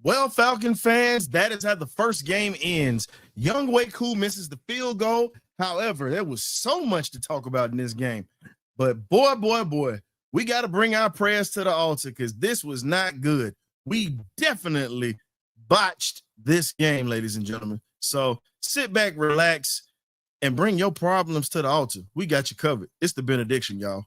Well, Falcon fans, that is how the first game ends. Young Waku misses the field goal. However, there was so much to talk about in this game. But boy, we got to bring our prayers to the altar because this was not good. We definitely botched this game, ladies and gentlemen. So sit back, relax, and bring your problems to the altar. We got you covered. It's the benediction, y'all.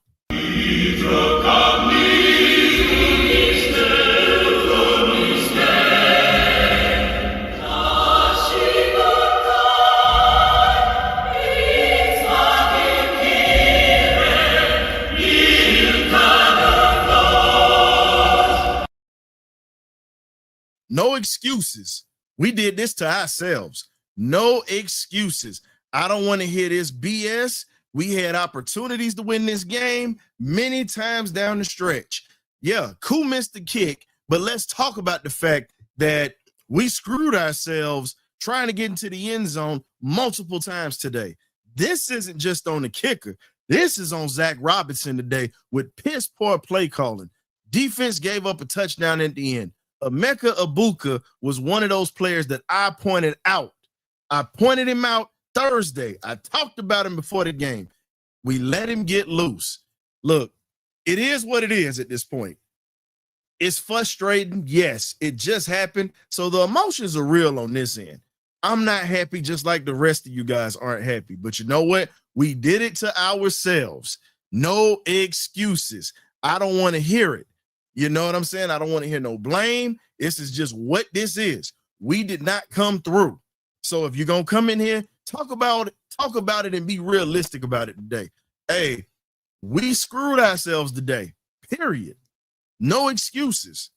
No excuses. We did this to ourselves. No excuses. I don't want to hear this BS. We had opportunities to win this game many times down the stretch. Yeah, Koo missed the kick, but let's talk about the fact that we screwed ourselves trying to get into the end zone multiple times today. This isn't just on the kicker. This is on Zach Robinson today with piss poor play calling. Defense gave up a touchdown at the end. Emeka Egbuka was one of those players that I pointed out. I pointed him out Thursday. I talked about him before the game. We let him get loose. Look, it is what it is at this point. It's frustrating. Yes, it just happened. So the emotions are real on this end. I'm not happy just like the rest of you guys aren't happy. But you know what? We did it to ourselves. No excuses. I don't want to hear it. You know what I'm saying? I don't want to hear no blame. This is just what this is. We did not come through. So if you're going to come in here, talk about it and be realistic about it today. Hey, we screwed ourselves today, period. No excuses.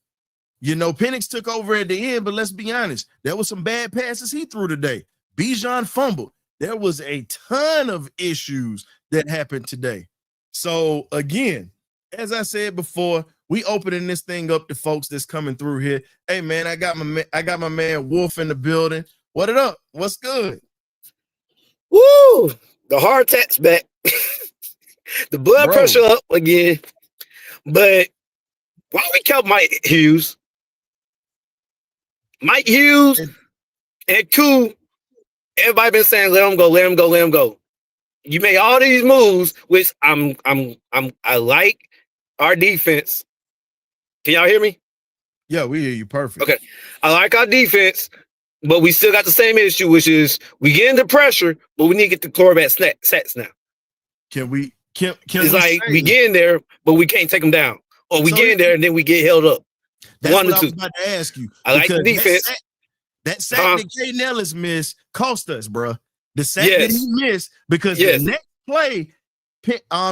You know, Penix took over at the end, but let's be honest. There was some bad passes he threw today. Bijan fumbled. There was a ton of issues that happened today. So again, as I said before, we opening this thing up to folks that's coming through here. Hey man, I got my man Wolf in the building. What it up? What's good? Woo! The heart attack's back. The blood pressure up again. But why we kept Mike Hughes? Mike Hughes and Koo, everybody been saying let him go. You made all these moves, which I like our defense. Can y'all hear me? Yeah, we hear you perfect. Okay. I like our defense, but we still got the same issue, which is we get into pressure, but we need to get the quarterback sacks now. Can it's like we get in there, but we can't take them down. Or we get in there and then we get held up. That's what I was about to ask you. I like the defense. That sack that Caden Ellis missed cost us, bro. The sack that he missed because the next play,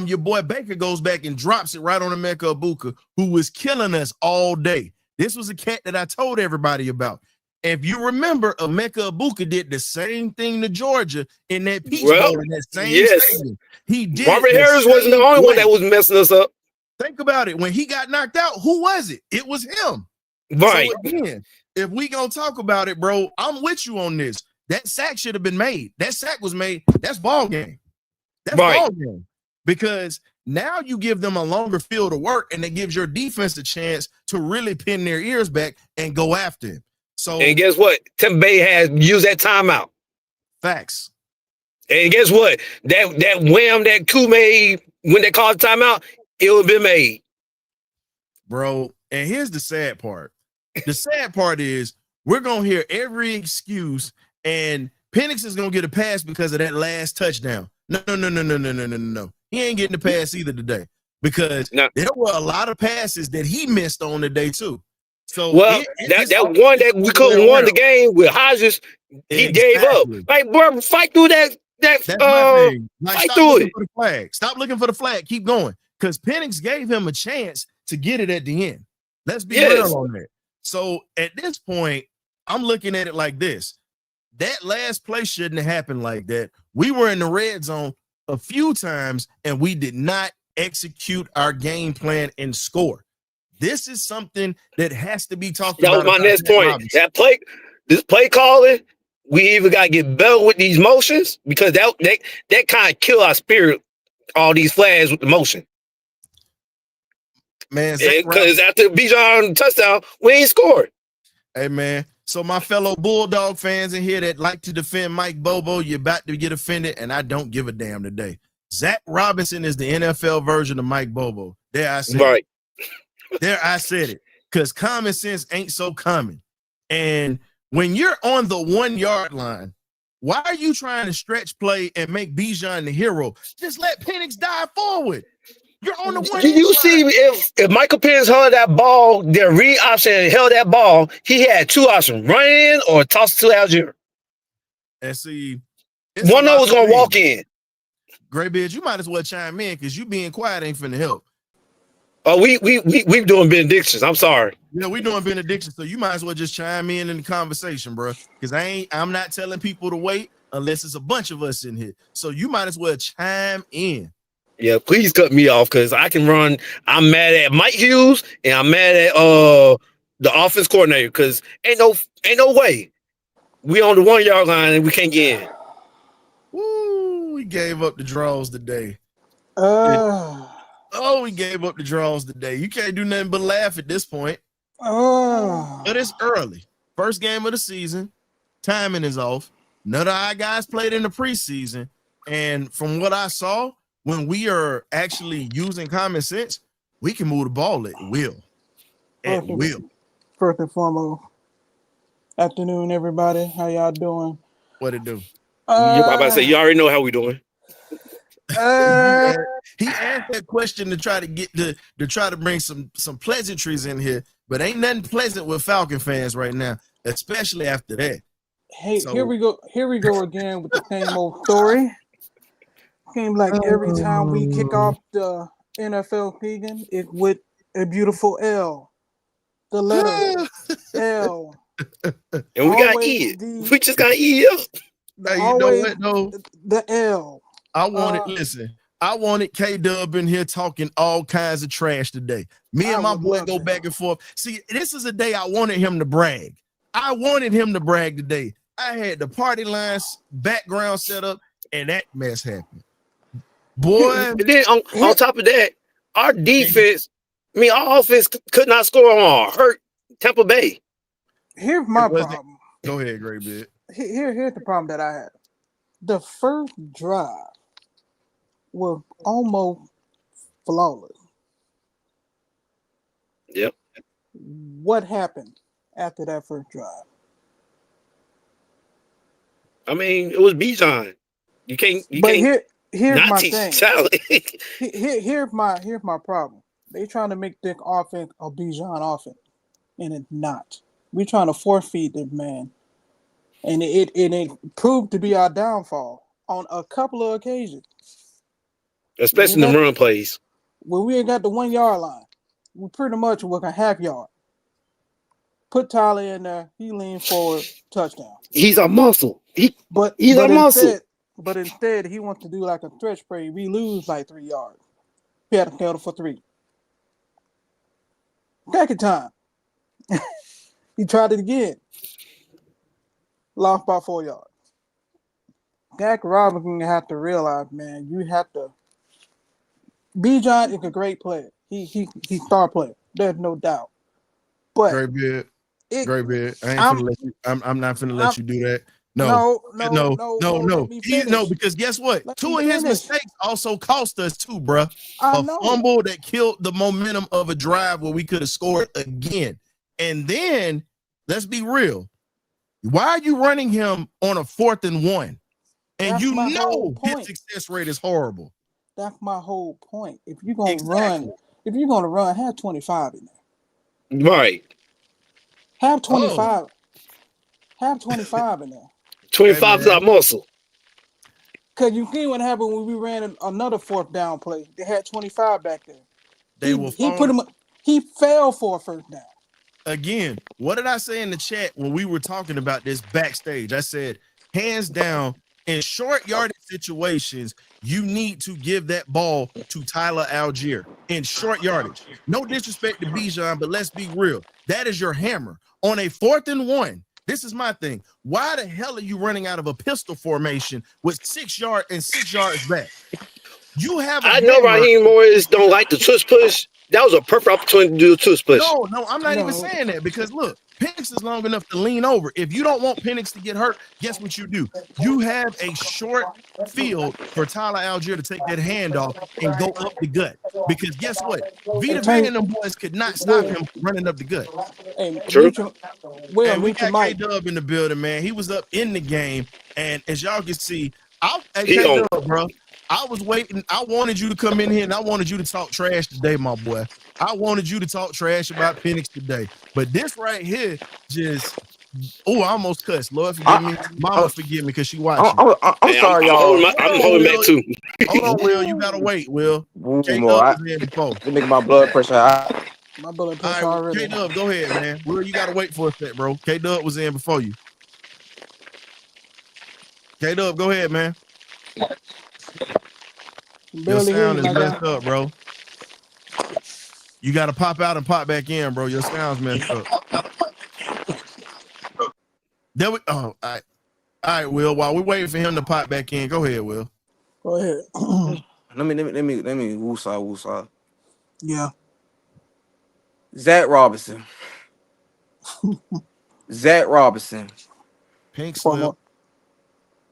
your boy Baker goes back and drops it right on Emeka Egbuka, who was killing us all day. This was a cat that I told everybody about. If you remember, Emeka Egbuka did the same thing to Georgia in that Peach Bowl in that same stadium. He did. Marvin Harris wasn't the only one that was messing us up. Think about it. When he got knocked out, who was it? It was him. Right. So again, if we gonna talk about it, bro, I'm with you on this. That sack should have been made. That sack was made. That's ball game. That's ball game. Because now you give them a longer field of work, and it gives your defense a chance to really pin their ears back and go after him. So, and guess what? Tampa Bay has used that timeout. Facts. And guess what? That wham that Koo made when they called timeout, it would have been made. Bro, and here's the sad part. The sad part is we're going to hear every excuse, and Penix is going to get a pass because of that last touchdown. No. He ain't getting the pass either today because there were a lot of passes that he missed on today too. So that one that we couldn't won the game with Hodges, he gave up. Like, bro, fight through that. Fight through it. Stop looking for the flag. Keep going. Because Penix gave him a chance to get it at the end. Let's be real on that. So at this point, I'm looking at it like this. That last play shouldn't have happened like that. We were in the red zone a few times, and we did not execute our game plan and score. This is something that has to be talked about. That was my next point. This play calling, we either got to get better with these motions because that kind of kill our spirit, all these flags with the motion. Man, because after Bijan touchdown, we ain't scored. Hey, man. So my fellow Bulldog fans in here that like to defend Mike Bobo, you're about to get offended, and I don't give a damn today. Zach Robinson is the NFL version of Mike Bobo. There I said Right. it. There I said it. Because common sense ain't so common. And when you're on the 1 yard line, why are you trying to stretch play and make Bijan the hero? Just let Penix dive forward. You're on the 1 yard line. You see, if Michael Penix held that ball, their read option and held that ball, he had two options: run in or toss it to Algier. And see, one of them was gonna walk in. Graybeard, you might as well chime in because you being quiet ain't finna help. Oh, we doing benedictions. I'm sorry. Yeah, we doing benediction, so you might as well just chime in the conversation, bro. Because I'm not telling people to wait unless it's a bunch of us in here. So you might as well chime in. Yeah, please cut me off because I can run. I'm mad at Mike Hughes and I'm mad at the offense coordinator because ain't no way we on the 1 yard line and we can't get in. Woo, we gave up the draws today. We gave up the draws today. You can't do nothing but laugh at this point. But it's early. First game of the season. Timing is off. None of our guys played in the preseason. And from what I saw, when we are actually using common sense, we can move the ball at will. At will. First and foremost, afternoon, everybody. How y'all doing? What it do? I'm about to say, you already know how we doing. He asked that question to try to get to try to bring some pleasantries in here, but ain't nothing pleasant with Falcon fans right now, especially after that. Hey, so, here we go again with the same old story. Seems like every time we kick off the NFL season, it's with a beautiful L. The letter L. And we got E. We just got E up. Now, you know what, though? The L. I wanted K-Dub in here talking all kinds of trash today. Me and my boy go back and forth. See, this is a day I wanted him to brag. I wanted him to brag today. I had the Partyline background set up, and that mess happened. Boy. And then on top of that, our defense, our offense could not score on hurt Tampa Bay. Here's my problem. Go ahead, Graybeard. Here's the problem that I had. The first drive was almost flawless. Yep. What happened after that first drive? I mean, it was Bijan. You can't. Here's my thing. Here's my problem. They trying to make this offense a Bijan offense, and it's not. We trying to force feed this man, and it proved to be our downfall on a couple of occasions. Especially in the run plays. When we ain't got the 1 yard line, we pretty much work a half yard. Put Tyler in there, he leaned forward, touchdown. He's a muscle. He's a muscle. But instead, he wants to do like a stretch play. We lose like 3 yards. He had to settle for 3. Second time. He tried it again. Lost by 4 yards. Zach Robinson have to realize, man, you have to. Bijan is a great player. He's star player. There's no doubt. But Graybeard. I'm not finna let you do that. No. Because guess what? Two of his mistakes also cost us too, bro. A fumble that killed the momentum of a drive where we could have scored again. And then let's be real. Why are you running him on a 4th and 1? And that's you know his success rate is horrible. That's my whole point. If you're gonna run, have 25 in there. Right. Have 25. Have 25 in there. 25 is our muscle. Because you see what happened when we ran another 4th down play. They had 25 back there. He fell for a first down. Again, what did I say in the chat when we were talking about this backstage? I said, hands down, in short yardage situations, you need to give that ball to Tyler Algier in short yardage. No disrespect to Bijan, but let's be real. That is your hammer. On a 4th and 1, this is my thing. Why the hell are you running out of a pistol formation with 6 yards and 6 yards back? You have. I know Raheem Morris don't like the tush push, That was a perfect opportunity to do a two split. No, I'm not even saying that because look, Penix is long enough to lean over. If you don't want Penix to get hurt, guess what you do? You have a short field for Tyler Algier to take that handoff and go up the gut. Because guess what? Vita Vea and them boys could not stop him running up the gut. True. And we got K-Dub in the building, man. He was up in the game. And as y'all can see, K-Dub, bro. I was waiting. I wanted you to come in here and I wanted you to talk trash today, my boy. I wanted you to talk trash about Penix today. But this right here just, I almost cussed. Lord forgive me. Mama forgive me because she watching. I'm sorry, y'all. I'm holding back too. Hold on, Will. You got to wait, Will. K-Dub was in before. Let me make my blood pressure high. My blood pressure already. K-Dub, go ahead, man. Will, you got to wait for a sec, bro. K-Dub was in before you. K-Dub, go ahead, man. Your sound is messed up, bro. You got to pop out and pop back in, bro. Your sound's messed up. All right, Will. While we waiting for him to pop back in, go ahead, Will. Go ahead. Let me woosah. Yeah. Zach Robinson. Pink slip.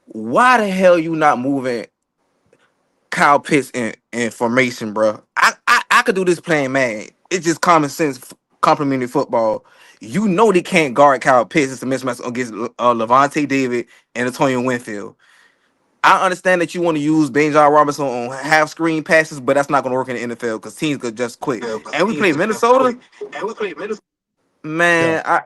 Why the hell you not moving Kyle Pitts in formation, bro? I could do this playing man. It's just common sense, complimentary football. You know they can't guard Kyle Pitts. It's a mismatch against Levante David and Antonio Winfield. I understand that you want to use Benjamin Robinson on half screen passes, but that's not going to work in the NFL because teams could just quit. And we play Minnesota. Man, I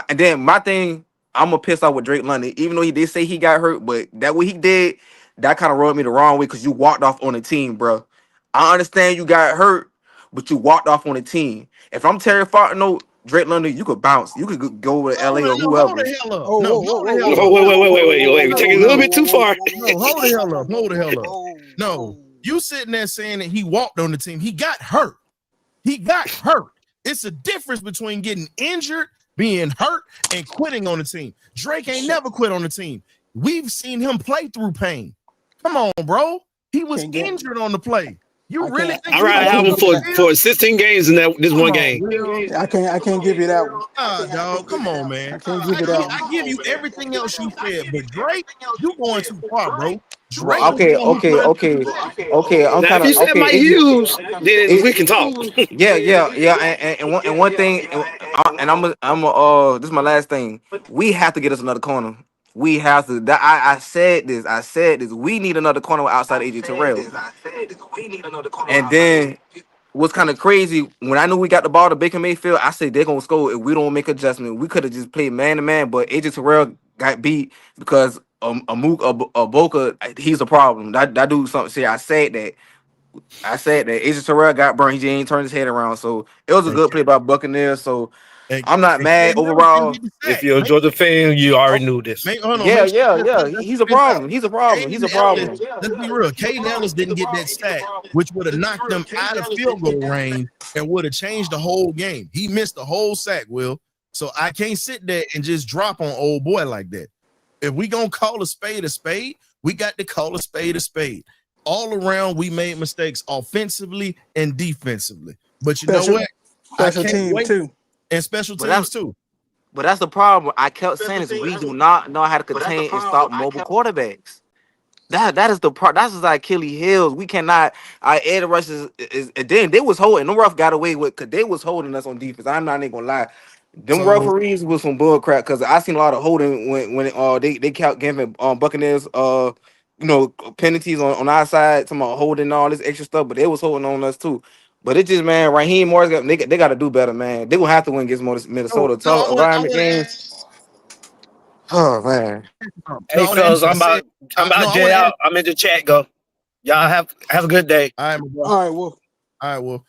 and then my thing, I'm gonna piss off with Drake London, even though he did say he got hurt, but that what he did, that kind of rubbed me the wrong way because you walked off on the team, bro. I understand you got hurt, but you walked off on the team. If I'm Terry Fontenot, Drake London, you could bounce. You could go to LA or whoever. Hold the hell up. Wait. You're taking it a little bit too far. No, hold the hell up. No, you sitting there saying that he walked on the team. He got hurt. It's a difference between getting injured, being hurt, and quitting on the team. Drake ain't never quit on the team. We've seen him play through pain. Come on, bro. He was injured on the play. You really think I ride album for 16 games in this one game? I can't give you that one. Dog, come on, man. I can't give you that one. I give you everything else you said, but Drake, you going too far, bro. Drake. Okay. If you said Mike Hughes, then we can talk. Yeah. And one thing, this is my last thing. We have to get us another corner. We have to. I said this. We need another corner outside AJ Terrell. And then what's kind of crazy, when I knew we got the ball to Baker Mayfield, I said they're gonna score if we don't make adjustment. We could have just played man to man, but AJ Terrell got beat because Boca, he's a problem. That dude something. See, I said that. AJ Terrell got burned. He just ain't turned his head around. So it was a good play by Buccaneers. So I'm not mad overall. If you're a Georgia fan, you already knew this. Yeah. He's a problem. He's a problem. Let's be real. Caden Ellis didn't get that sack, which would have knocked them out of field goal range and would have changed the whole game. He missed the whole sack, Will. So I can't sit there and just drop on old boy like that. If we gonna call a spade, we got to call a spade. All around, we made mistakes offensively and defensively. But you know what? Special teams too. And special teams too. But that's the problem. I kept saying this. We do not know how to contain and stop mobile quarterbacks. That is the part. That's his Achilles heels. We cannot. Ed Rush is then they was holding. The ref got away with because they was holding us on defense. I'm not even gonna lie. Them referees was some bull crap because I seen a lot of holding when they kept giving Buccaneers penalties on our side, some holding all this extra stuff, but they was holding on us too. But it just, man, Raheem Morris they got to do better, man. They gonna have to win against Minnesota. Games. Oh man. Hey fellas, I'm about to jet out. I'm in the chat. Go. Y'all have a good day. All right, Wolf.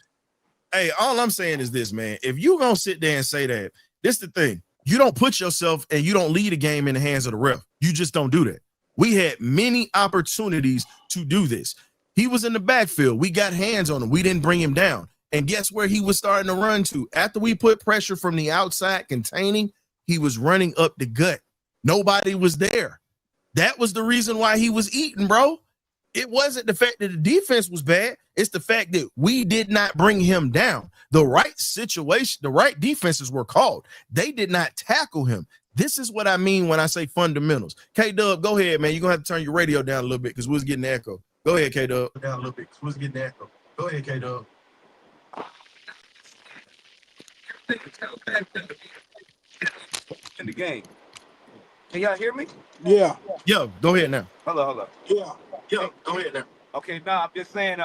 Hey, all I'm saying is this, man. If you gonna sit there and say that, this the thing. You don't put yourself and you don't lead a game in the hands of the ref. You just don't do that. We had many opportunities to do this. He was in the backfield. We got hands on him. We didn't bring him down. And guess where he was starting to run to? After we put pressure from the outside containing, he was running up the gut. Nobody was there. That was the reason why he was eating, bro. It wasn't the fact that the defense was bad. It's the fact that we did not bring him down. The right situation, the right defenses were called. They did not tackle him. This is what I mean when I say fundamentals. K-Dub, go ahead, man. You're going to have to turn your radio down a little bit because we was getting the echo. Go ahead, K-Dub. Down a little bit because we was getting the echo. Go ahead, K-Dub. In the game. Can y'all hear me? Yeah. Yo, go ahead now. Hello. Yeah. Yo, go ahead now. Okay, now I'm just saying,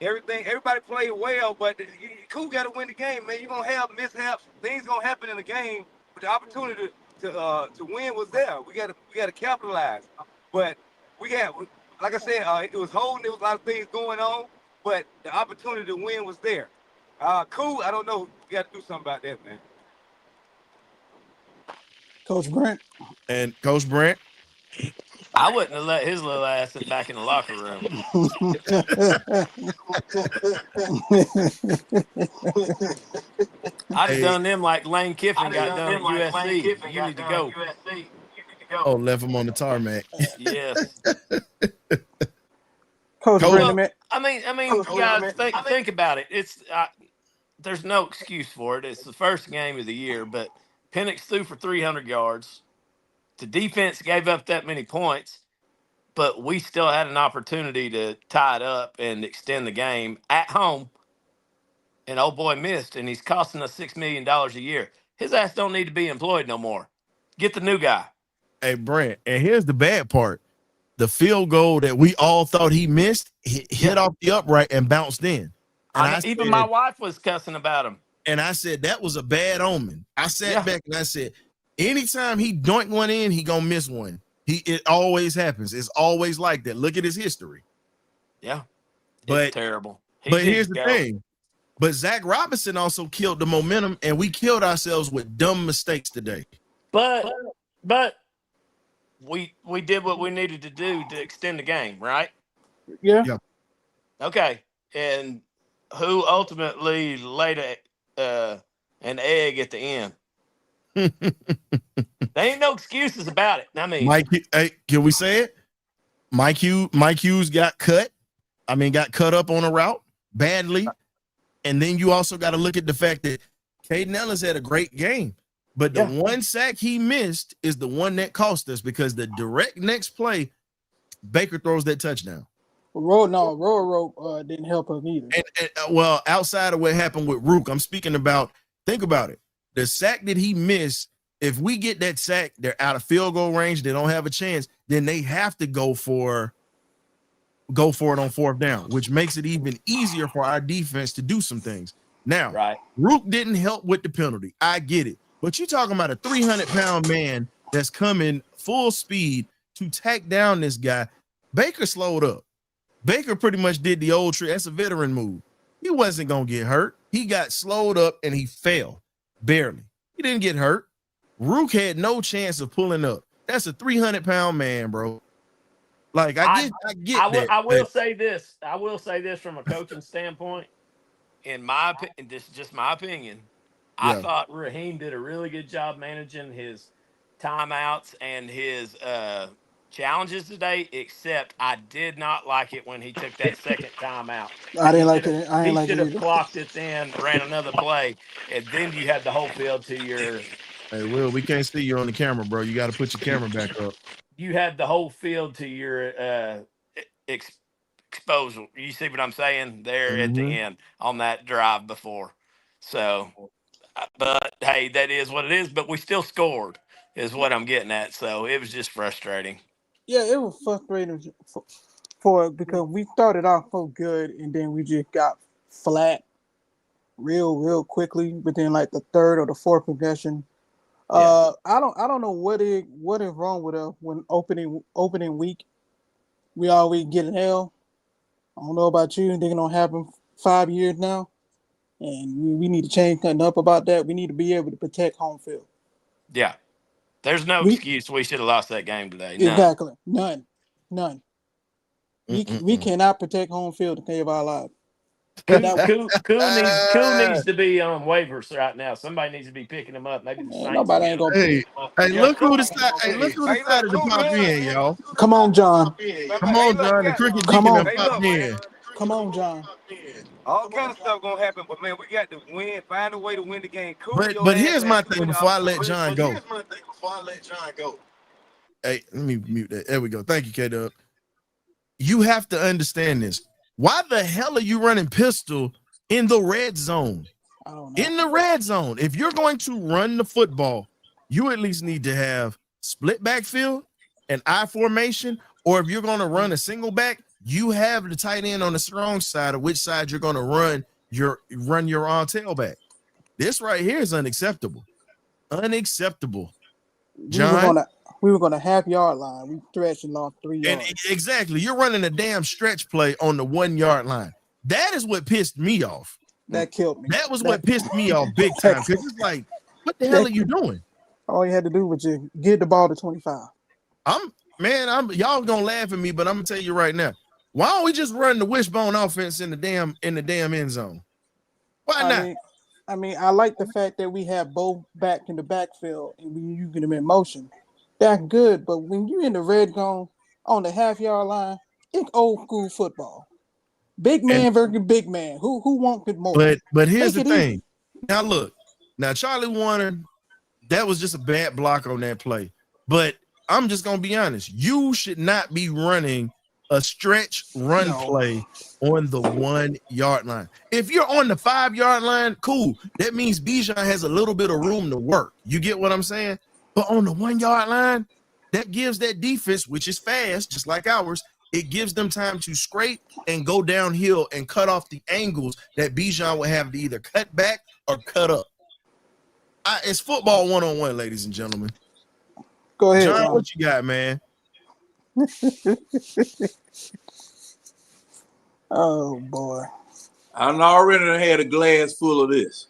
everybody played well, but you cool got to win the game, man. You're gonna have mishaps. Things gonna happen in the game, but the opportunity to win was there. We gotta capitalize. But like I said, it was holding. There was a lot of things going on, but the opportunity to win was there. Cool. I don't know. We got to do something about that, man. Coach Brent. And Coach Brent. I wouldn't have let his little ass sit back in the locker room. I'd have done them like Lane Kiffin got done at USC. You need to go. Oh, left him on the tarmac. Yes. Coach Brent. I mean, guys, think about it. It's there's no excuse for it. It's the first game of the year, but Penix threw for 300 yards. The defense gave up that many points, but we still had an opportunity to tie it up and extend the game at home. And old boy missed, and he's costing us $6 million a year. His ass don't need to be employed no more. Get the new guy. Hey, Brent, and here's the bad part. The field goal that we all thought he missed hit off the upright and bounced in. And even my wife was cussing about him. And I said, that was a bad omen. I sat back and I said, anytime he doink one in, he gonna miss one. It always happens. It's always like that. Look at his history. Yeah, but terrible. But here's the thing. But Zach Robinson also killed the momentum, and we killed ourselves with dumb mistakes today. But we did what we needed to do to extend the game, right? Yeah. Okay. And who ultimately laid an egg at the end? There ain't no excuses about it. I mean, Mike, hey, can we say it? Mike Hughes got cut. I mean, got cut up on a route badly. And then you also got to look at the fact that Caden Ellis had a great game. But the one sack he missed is the one that cost us because the direct next play, Baker throws that touchdown. Road didn't help him either. And well, outside of what happened with Rook, I'm speaking about, think about it. The sack that he missed, if we get that sack, they're out of field goal range, they don't have a chance, then they have to go for it on fourth down, which makes it even easier for our defense to do some things. Now, Rook didn't help with the penalty. I get it. But you're talking about a 300-pound man that's coming full speed to tack down this guy. Baker slowed up. Baker pretty much did the old trick. That's a veteran move. He wasn't going to get hurt. He got slowed up and he fell. Barely. He didn't get hurt. Rook had no chance of pulling up. That's a 300-pound man, bro. Like, I get that. I will say this. I will say this from a coaching standpoint. In my opinion, this is just my opinion. I thought Raheem did a really good job managing his timeouts and his challenges today, except I did not like it when he took that second timeout. I didn't like it. He should have clocked it then, ran another play, and then you had the whole field to your... Hey, Will, we can't see you on the camera, bro. You got to put your camera back up. You had the whole field to your exposure. You see what I'm saying there at the end on that drive before. So, but hey, that is what it is. But we still scored, is what I'm getting at. So it was just frustrating. Yeah, it was frustrating for because we started off so good and then we just got flat real quickly within like the third or the fourth possession. I don't know what is wrong with us when opening week we always get an L. I don't know about you, and they're gonna happen 5 years now, and we need to change something up about that. We need to be able to protect home field. Yeah, there's no excuse. We should have lost that game today. None. Exactly, none. We cannot protect home field to save our lives. Cool needs to be on waivers right now. Somebody needs to be picking him up. Maybe the Saints. Nobody ain't gonna Hey, hey, Yeah, look who Cool. decided. Hey, look who decided to Cool, pop man. in, y'all. Come on, John. Come on, John. The cricket Come deacon on. done popped in. Come on, John. All kind of stuff gonna happen, but man, we got to win. Find a way to win the game. Cool. But here's my thing before I let John go. Hey, let me mute that. There we go. Thank you, K-Dub. You have to understand this. Why the hell are you running pistol in the red zone? I don't know. In the red zone, if you're going to run the football, you at least need to have split backfield, an I formation, or if you're going to run a single back, you have the tight end on the strong side of which side you're going to run your tailback. This right here is unacceptable. Unacceptable. John, we were gonna half-yard line. We stretched and lost 3 yards. and exactly, you're running a damn stretch play on the 1 yard line. That is what pissed me off. That killed me. That was what pissed me off big time. Because it's like, what the hell are you doing? All you had to do was just get the ball to 25. Y'all gonna laugh at me, but I'm gonna tell you right now. Why don't we just run the wishbone offense in the damn end zone? Why not? I like the fact that we have both back in the backfield and you get them in motion. That's good, but when you're in the red zone on the half-yard line, it's old school football. Big man versus big man. Who wants it more? But here's the thing. Easy. Now look, Charlie Warner, that was just a bad block on that play. But I'm just gonna be honest. You should not be running a stretch run play on the 1 yard line. If you're on the 5 yard line, cool. That means Bijan has a little bit of room to work. You get what I'm saying? But on the 1 yard line, that gives that defense, which is fast, just like ours, it gives them time to scrape and go downhill and cut off the angles that Bijan would have to either cut back or cut up. It's football 1-on-1, ladies and gentlemen. Go ahead, John. What you got, man? Oh boy. I already had a glass full of this.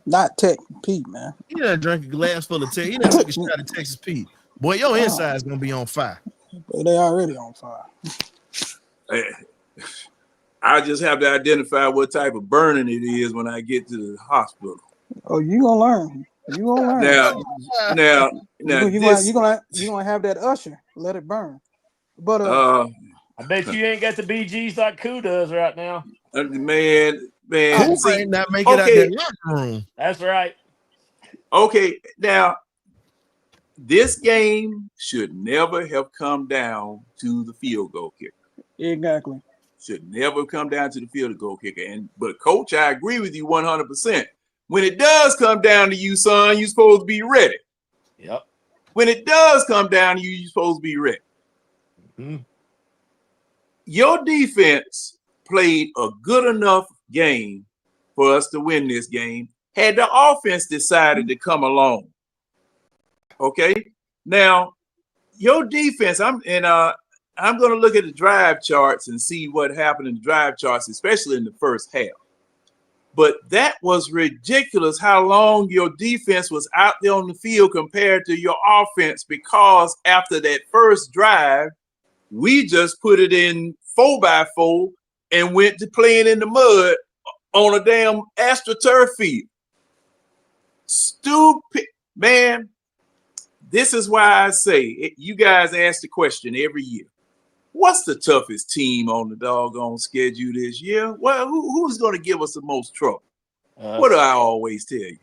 Not Tech Pete, man. He done drank a glass full of tea. He done took a shot of Texas Pete. Boy, your inside is gonna be on fire. They already on fire. I just have to identify what type of burning it is when I get to the hospital. Oh, you gonna learn. You gonna learn. Now you're gonna have that usher. Let it burn. But I bet you ain't got the BGs like Koo does right now. Man. Koo ain't not making it out that locker room. That's right. Okay, now this game should never have come down to the field goal kicker. Exactly. Should never come down to the field goal kicker. But coach, I agree with you 100%. When it does come down to you, son, you're supposed to be ready. Yep. When it does come down to you, you're supposed to be ready. Mm-hmm. Your defense played a good enough game for us to win this game. Had the offense decided to come along. Okay. Now, your defense, I'm going to look at the drive charts and see what happened in the drive charts, especially in the first half. But that was ridiculous how long your defense was out there on the field compared to your offense, because after that first drive, we just put it in 4x4 and went to playing in the mud on a damn AstroTurf field. Stupid, man. This is why I say, you guys ask the question every year. What's the toughest team on the doggone schedule this year? Well, who's going to give us the most trouble? What do I always tell you?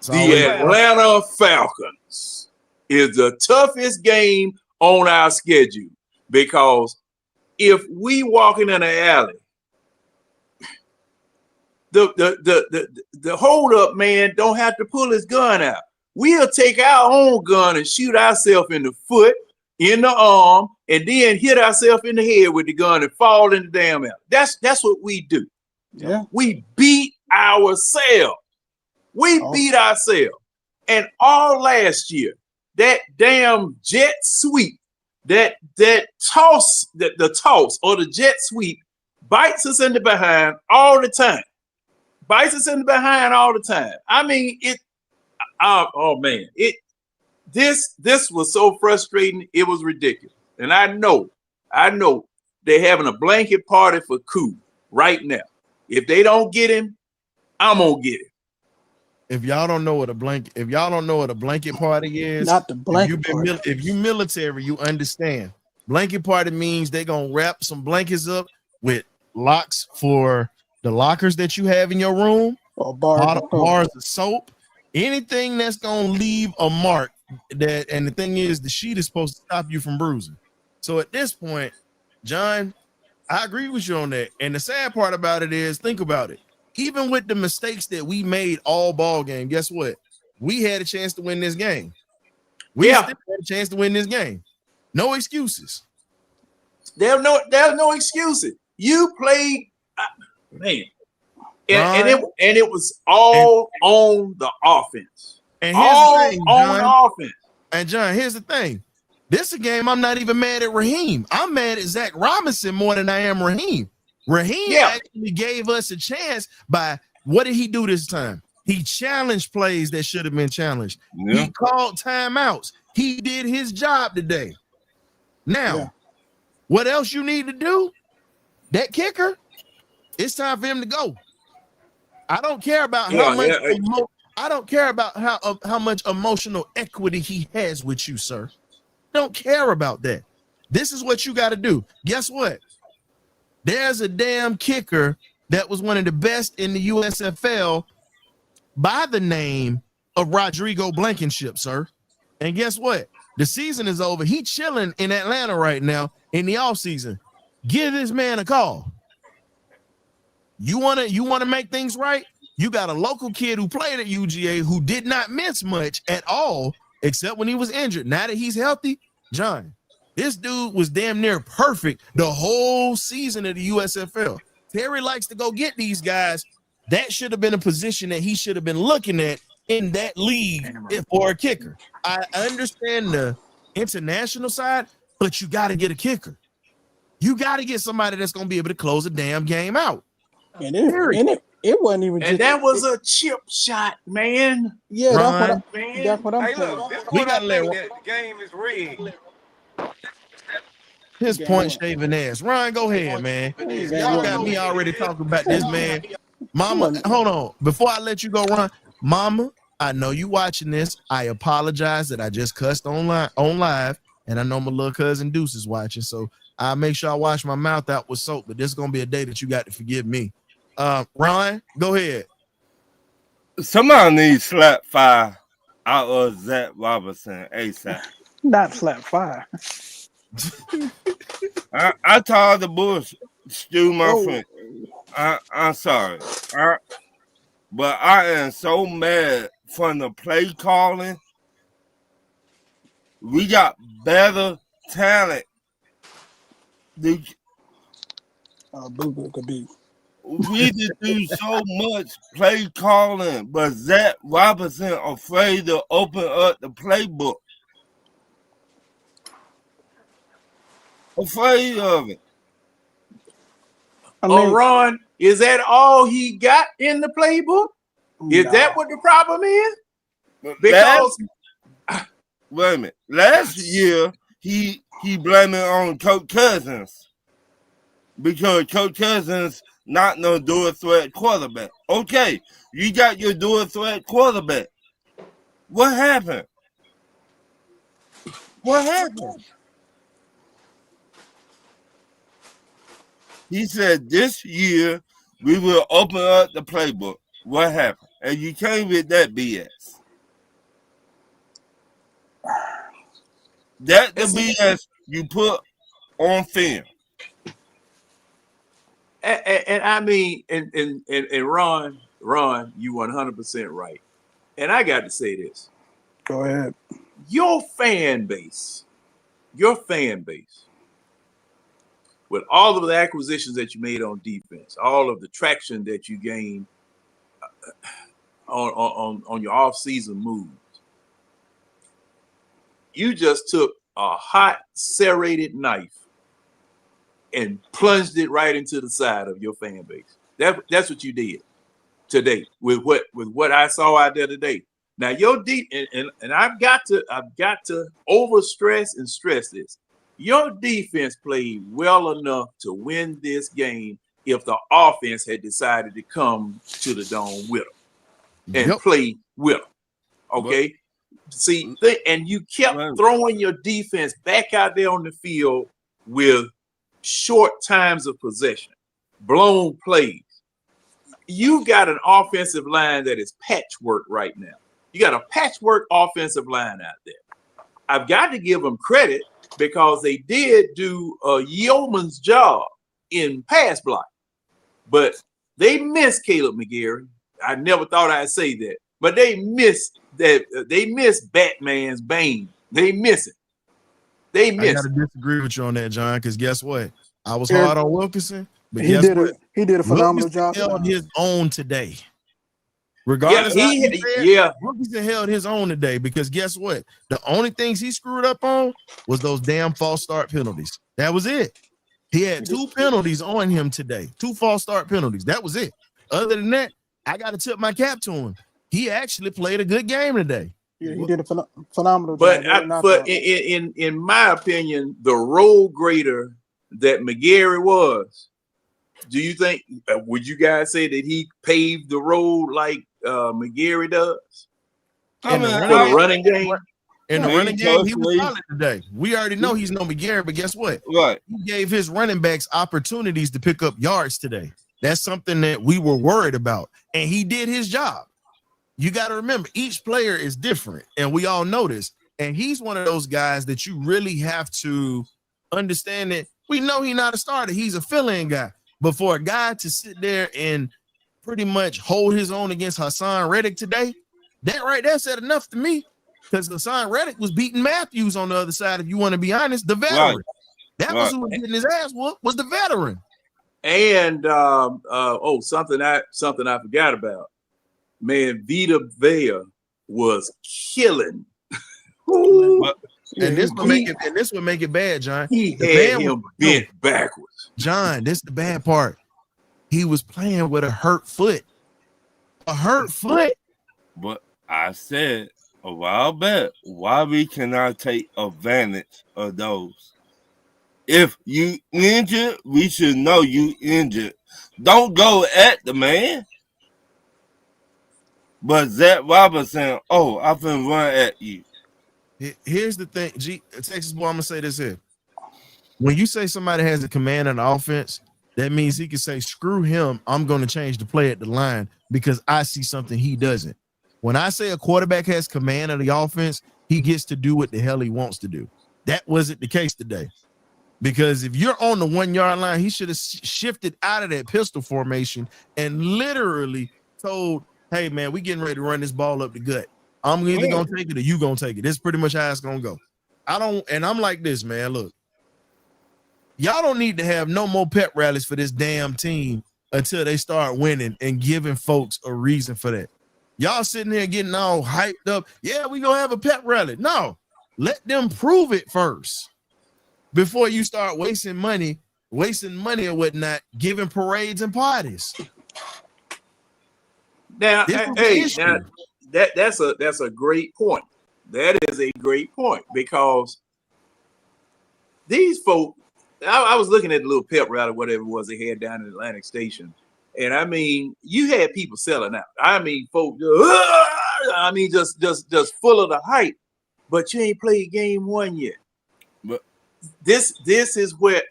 The Atlanta Falcons is the toughest game on our schedule, because if we walking in an alley, the hold up man don't have to pull his gun out. We'll take our own gun and shoot ourselves in the foot, in the arm, and then hit ourselves in the head with the gun and fall in the damn alley. That's what we do. Yeah. We beat ourselves. Beat ourselves. And all last year, that damn jet sweep, that toss, the toss or the jet sweep bites us in the behind all the time. I mean, this was so frustrating. It was ridiculous. And I know they're having a blanket party for Koo right now. If they don't get him, I'm gonna get him. If y'all don't know what a blanket party is, Not the blanket party. If you military, you understand. Blanket party means they're gonna wrap some blankets up with locks for the lockers that you have in your room, or bars of soap, anything that's gonna leave a mark. That, and the thing is, the sheet is supposed to stop you from bruising. So at this point, John, I agree with you on that. And the sad part about it is, think about it. Even with the mistakes that we made all ball game, guess what? We had a chance to win this game. We still had a chance to win this game. No excuses. There's no excuses. You played, man, and it was all on the offense. And here's the thing, on John, offense. And John, here's the thing. This is a game I'm not even mad at Raheem. I'm mad at Zach Robinson more than I am Raheem. Raheem actually gave us a chance by, what did he do this time? He challenged plays that should have been challenged. Yeah. He called timeouts. He did his job today. Now, what else you need to do? That kicker, it's time for him to go. I don't care about how much I don't care about how much emotional equity he has with you, sir. Don't care about that. This is what you got to do. Guess what? There's a damn kicker that was one of the best in the USFL by the name of Rodrigo Blankenship, sir. And guess what? The season is over. He chilling in Atlanta right now in the offseason. Give this man a call. You wanna make things right? You got a local kid who played at UGA who did not miss much at all, except when he was injured. Now that he's healthy, John, this dude was damn near perfect the whole season of the USFL. Terry likes to go get these guys. That should have been a position that he should have been looking at in that league for a kicker. I understand the international side, but you got to get a kicker. You got to get somebody that's going to be able to close a damn game out. And it wasn't even. And that was a chip shot, man. Yeah, Ron, that's what I'm saying. We got to let the game is rigged. His point shaving ass. Ron, go ahead, man. Y'all got me already talking about this, man. Mama, hold on. Before I let you go, Ron, Mama, I know you watching this. I apologize that I just cussed on live, and I know my little cousin Deuce is watching, so I'll make sure I wash my mouth out with soap, but this is going to be a day that you got to forgive me. Ron, go ahead. Somebody needs slap fire out of Zach Robinson ASAP. Not slap fire. I tired the bullshit, Stu, my friend. I'm sorry. But I am so mad from the play calling. We got better talent. Boo-boo could be. We just do so much play calling, but Zach Robinson afraid to open up the playbook. Afraid of it. Ron, is that all he got in the playbook? Is that what the problem is? Because wait a minute. Last year he blamed it on Coach Cousins because Coach Cousins not no dual threat quarterback. Okay, you got your dual threat quarterback. What happened? What happened? He said this year we will open up the playbook. What happened? And you came with that BS. That's the BS you put on film. And I mean, and Ron, you 100% right. And I got to say this. Go ahead. Your fan base, with all of the acquisitions that you made on defense, all of the traction that you gained on your off-season moves, you just took a hot serrated knife and plunged it right into the side of your fan base. That's what you did today with what I saw out there today. Now your and I've got to over stress and stress this. Your defense played well enough to win this game if the offense had decided to come to the dome with them and play with them. Okay? See, and you kept throwing your defense back out there on the field with short times of possession, blown plays. You got an offensive line that is patchwork right now. You got a patchwork offensive line out there. I've got to give them credit because they did do a yeoman's job in pass block, but they missed Caleb McGarry. I never thought I'd say that, but they missed that. They missed Batman's Bane. They miss it. They miss. I gotta disagree with you on that, John, because guess what? I was hard on Wilkinson, but he did a phenomenal job. Wilkinson held his own today. Regardless, Wilkinson held his own today because guess what? The only things he screwed up on was those damn false start penalties. That was it. He had 2 penalties on him today, 2 false start penalties. That was it. Other than that, I got to tip my cap to him. He actually played a good game today. Yeah, he did a phenomenal job. But in my opinion, the role grader that McGarry was, do you think, would you guys say that he paved the road like McGarry does? For the running game? In the running game, he was solid today. We already know he's no McGarry, but guess what? Right. He gave his running backs opportunities to pick up yards today. That's something that we were worried about, and he did his job. You got to remember, each player is different, and we all know this. And he's one of those guys that you really have to understand that we know he's not a starter. He's a fill-in guy. But for a guy to sit there and pretty much hold his own against Hassan Reddick today, that right there said enough to me, because Hassan Reddick was beating Matthews on the other side, if you want to be honest, the veteran. Right. That was who was getting his ass whooped, was the veteran. And something I forgot about. Man, Vita Vea was killing. And this would make it bad, John. He had him bent backwards. John, this is the bad part. He was playing with a hurt foot. A hurt foot. But I said a while back, why we cannot take advantage of those? If you injured, we should know you injured. Don't go at the man. But Zach Robinson, I finna run at you. Here's the thing, Texas boy, I'm gonna say this here. When you say somebody has a command on the offense, that means he can say, screw him, I'm gonna change the play at the line because I see something he doesn't. When I say a quarterback has command of the offense, he gets to do what the hell he wants to do. That wasn't the case today. Because if you're on the 1 yard line, he should have shifted out of that pistol formation and literally told, hey man, we getting ready to run this ball up the gut. I'm either gonna take it or you gonna take it. That's pretty much how it's gonna go. I'm like this, man. Look, y'all don't need to have no more pep rallies for this damn team until they start winning and giving folks a reason for that. Y'all sitting there getting all hyped up. Yeah, we gonna have a pep rally. No, let them prove it first before you start wasting money or whatnot, giving parades and parties. Now, that's a great point. That is a great point because these folk, I was looking at the little pep rally, whatever it was they had down in Atlantic Station. And I mean, you had people selling out. I mean, folks, just full of the hype, but you ain't played game 1 yet. But this is where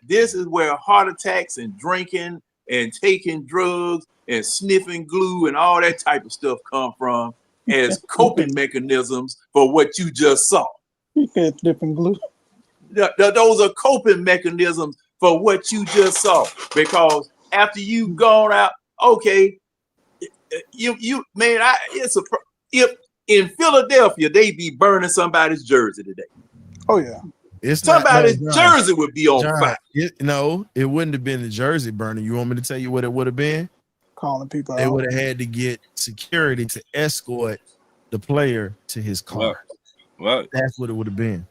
heart attacks and drinking and taking drugs and sniffing glue and all that type of stuff come from as coping mechanisms for what you just saw. You said sniffing glue. Those are coping mechanisms for what you just saw. Because after you've gone out, okay, if in Philadelphia they be burning somebody's jersey today. Oh yeah. Somebody's jersey would be on fire. It wouldn't have been the jersey burning. You want me to tell you what it would have been? Calling people out. They would have had to get security to escort the player to his car. Right. That's what it would have been.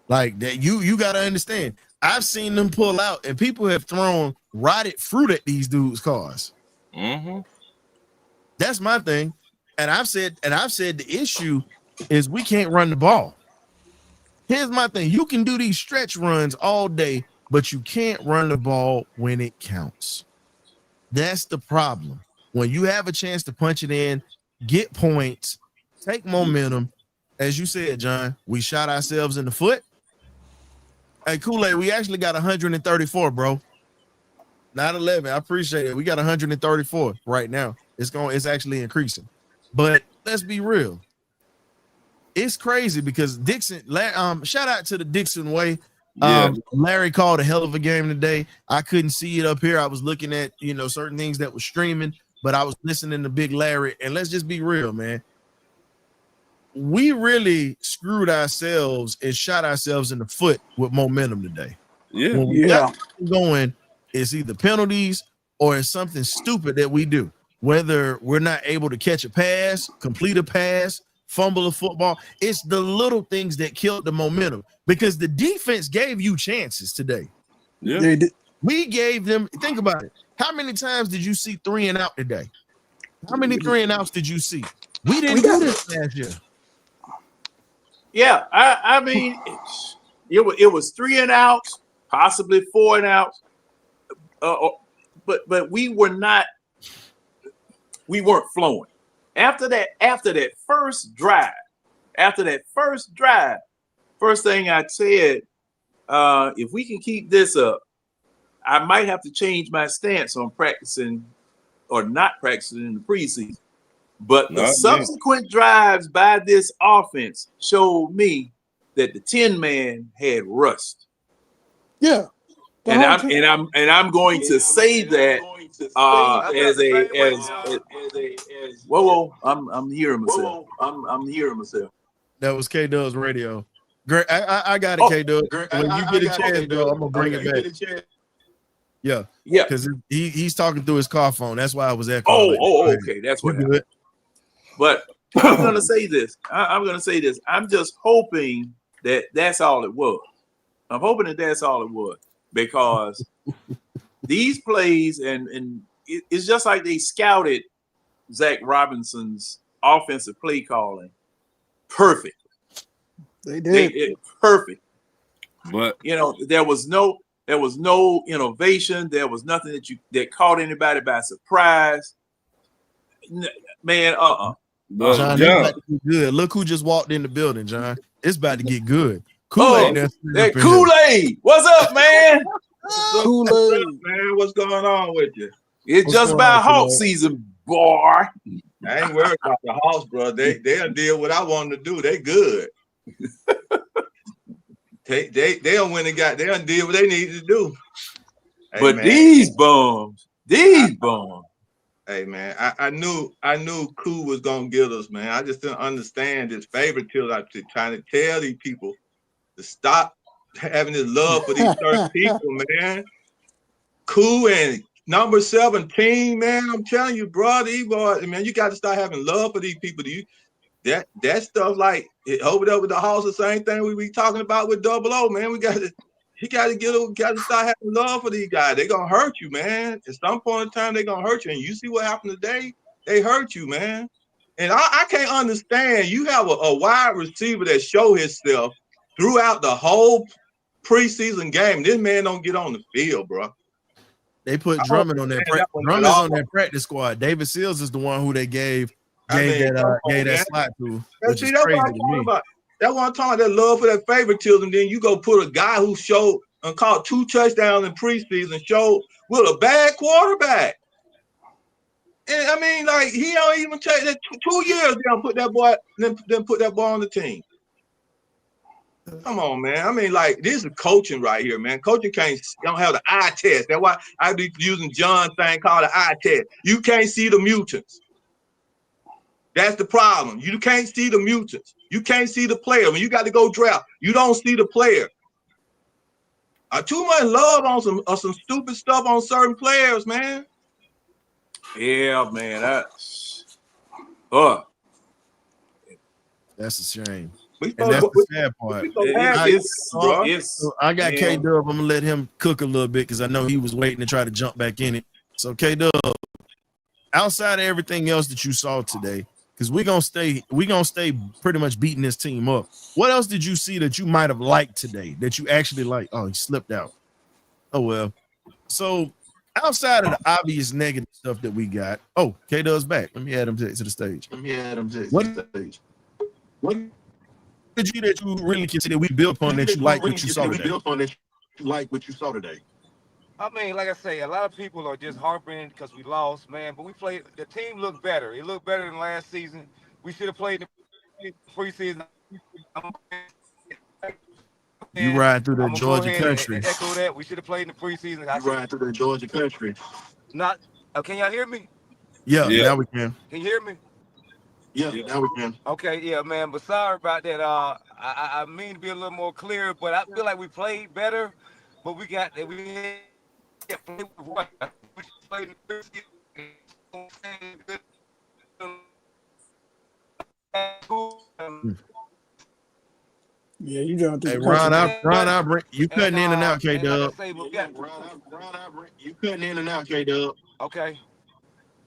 Like that, you got to understand. I've seen them pull out, and people have thrown rotted fruit at these dudes' cars. Mm-hmm. That's my thing. And I've said the issue is we can't run the ball. Here's my thing. You can do these stretch runs all day, but you can't run the ball when it counts. That's the problem. When you have a chance to punch it in, get points, take momentum. As you said, John, we shot ourselves in the foot. Hey, Kool-Aid, we actually got 134, bro. Not 11. I appreciate it. We got 134 right now. It's actually increasing. But let's be real. It's crazy because Dixon, shout out to the Dixon way. Larry called a hell of a game today. I couldn't see it up here. I was looking at, certain things that were streaming, but I was listening to Big Larry. And let's just be real, man. We really screwed ourselves and shot ourselves in the foot with momentum today. Yeah. When we got going, it's either penalties or it's something stupid that we do. Whether we're not able to catch a pass, complete a pass, fumble a football, it's the little things that killed the momentum because the defense gave you chances today. Yeah. They did. We gave them, think about it. How many times did you see 3 and out today? How many 3 and outs did you see? We didn't do this last year. Yeah, I mean, it was 3 and outs, possibly 4 and outs, but we weren't flowing. After that first drive, first thing I said, if we can keep this up, I might have to change my stance on practicing or not practicing in the preseason. But the subsequent drives by this offense showed me that the 10-man had rust. Yeah. And I'm going to say that whoa, I'm hearing myself. I'm hearing myself. That was K-Dub's radio. Great, I got it, K-Dub. When you get a chance, though, I'm gonna bring it back. Yeah, because he's talking through his car phone. That's why I was echoing. Okay, that's what happened. But I'm gonna say this. I'm just hoping that that's all it was. I'm hoping that that's all it was because these plays and it's just like they scouted Zach Robinson's offensive play calling perfect. They did perfect. But there was no innovation. There was nothing that caught anybody by surprise. Man, John, it's about to get good. Look who just walked in the building, John. It's about to get good. Kool-Aid. Kool-Aid. What's up, man? Kool-Aid. Man, what's going on with you? It's just about Hawk season, boy. I ain't worried about the Hawks, bro. They'll deal what I want them to do. They good. they don't win they'll deal what they need to do. Hey, but man, these bums. Hey man, I knew Koo was gonna get us, man. I just didn't understand this favoritism. I'm trying to tell these people to stop having this love for these certain people, man. Koo and number 17, man. I'm telling you, bro, these boys, man, you got to start having love for these people. That stuff like over there with the Hawks, the same thing we be talking about with 00, man. You got to start having love for these guys. They're going to hurt you, man. At some point in time, they're going to hurt you. And you see what happened today? They hurt you, man. And I can't understand. You have a wide receiver that show himself throughout the whole preseason game. This man don't get on the field, bro. They put Drummond on that practice squad. David Seals is the one who they gave that slot to. Which is crazy to me. That's what I'm talking about, that love for that favoritism. Then you go put a guy who showed and caught 2 touchdowns in preseason, showed with a bad quarterback. And I mean, like, he don't even take that 2 years down, put that boy on the team. Come on, man. I mean, like, this is coaching right here, man. Coaching don't have the eye test. That's why I be using John's thing called the eye test. You can't see the mutants. That's the problem. You can't see the mutants. You can't see the player. When you got to go draft, you don't see the player. Too much love on some stupid stuff on certain players, man. Yeah, man. That's a shame. And that's the sad part. I got K-Dub. I'm going to let him cook a little bit because I know he was waiting to try to jump back in it. So, K-Dub, outside of everything else that you saw today, because we're gonna stay pretty much beating this team up. What else did you see that you might have liked today that you actually liked? Oh, he slipped out. Oh well. So outside of the obvious negative stuff that we got, oh, K-Dub's back. Let me add him to the stage. What did you that you really consider we built upon that you like what you saw today? I mean, like I say, a lot of people are just harping because we lost, man. But we played. The team looked better. It looked better than last season. We should have played the preseason. You ride through the Georgia country. And echo that. We should have played in the preseason. You ride through the Georgia country. Not. Can y'all hear me? Yeah, now we can. Can you hear me? Yeah, now we can. Okay, yeah, man. But sorry about that. I mean to be a little more clear, but I feel like we played better. But we got that. We played right. We played in the preseason. Yeah, you doing through. Hey, Ron, you cutting in and out, K-Dub. You cutting in and out, K-Dub. Okay.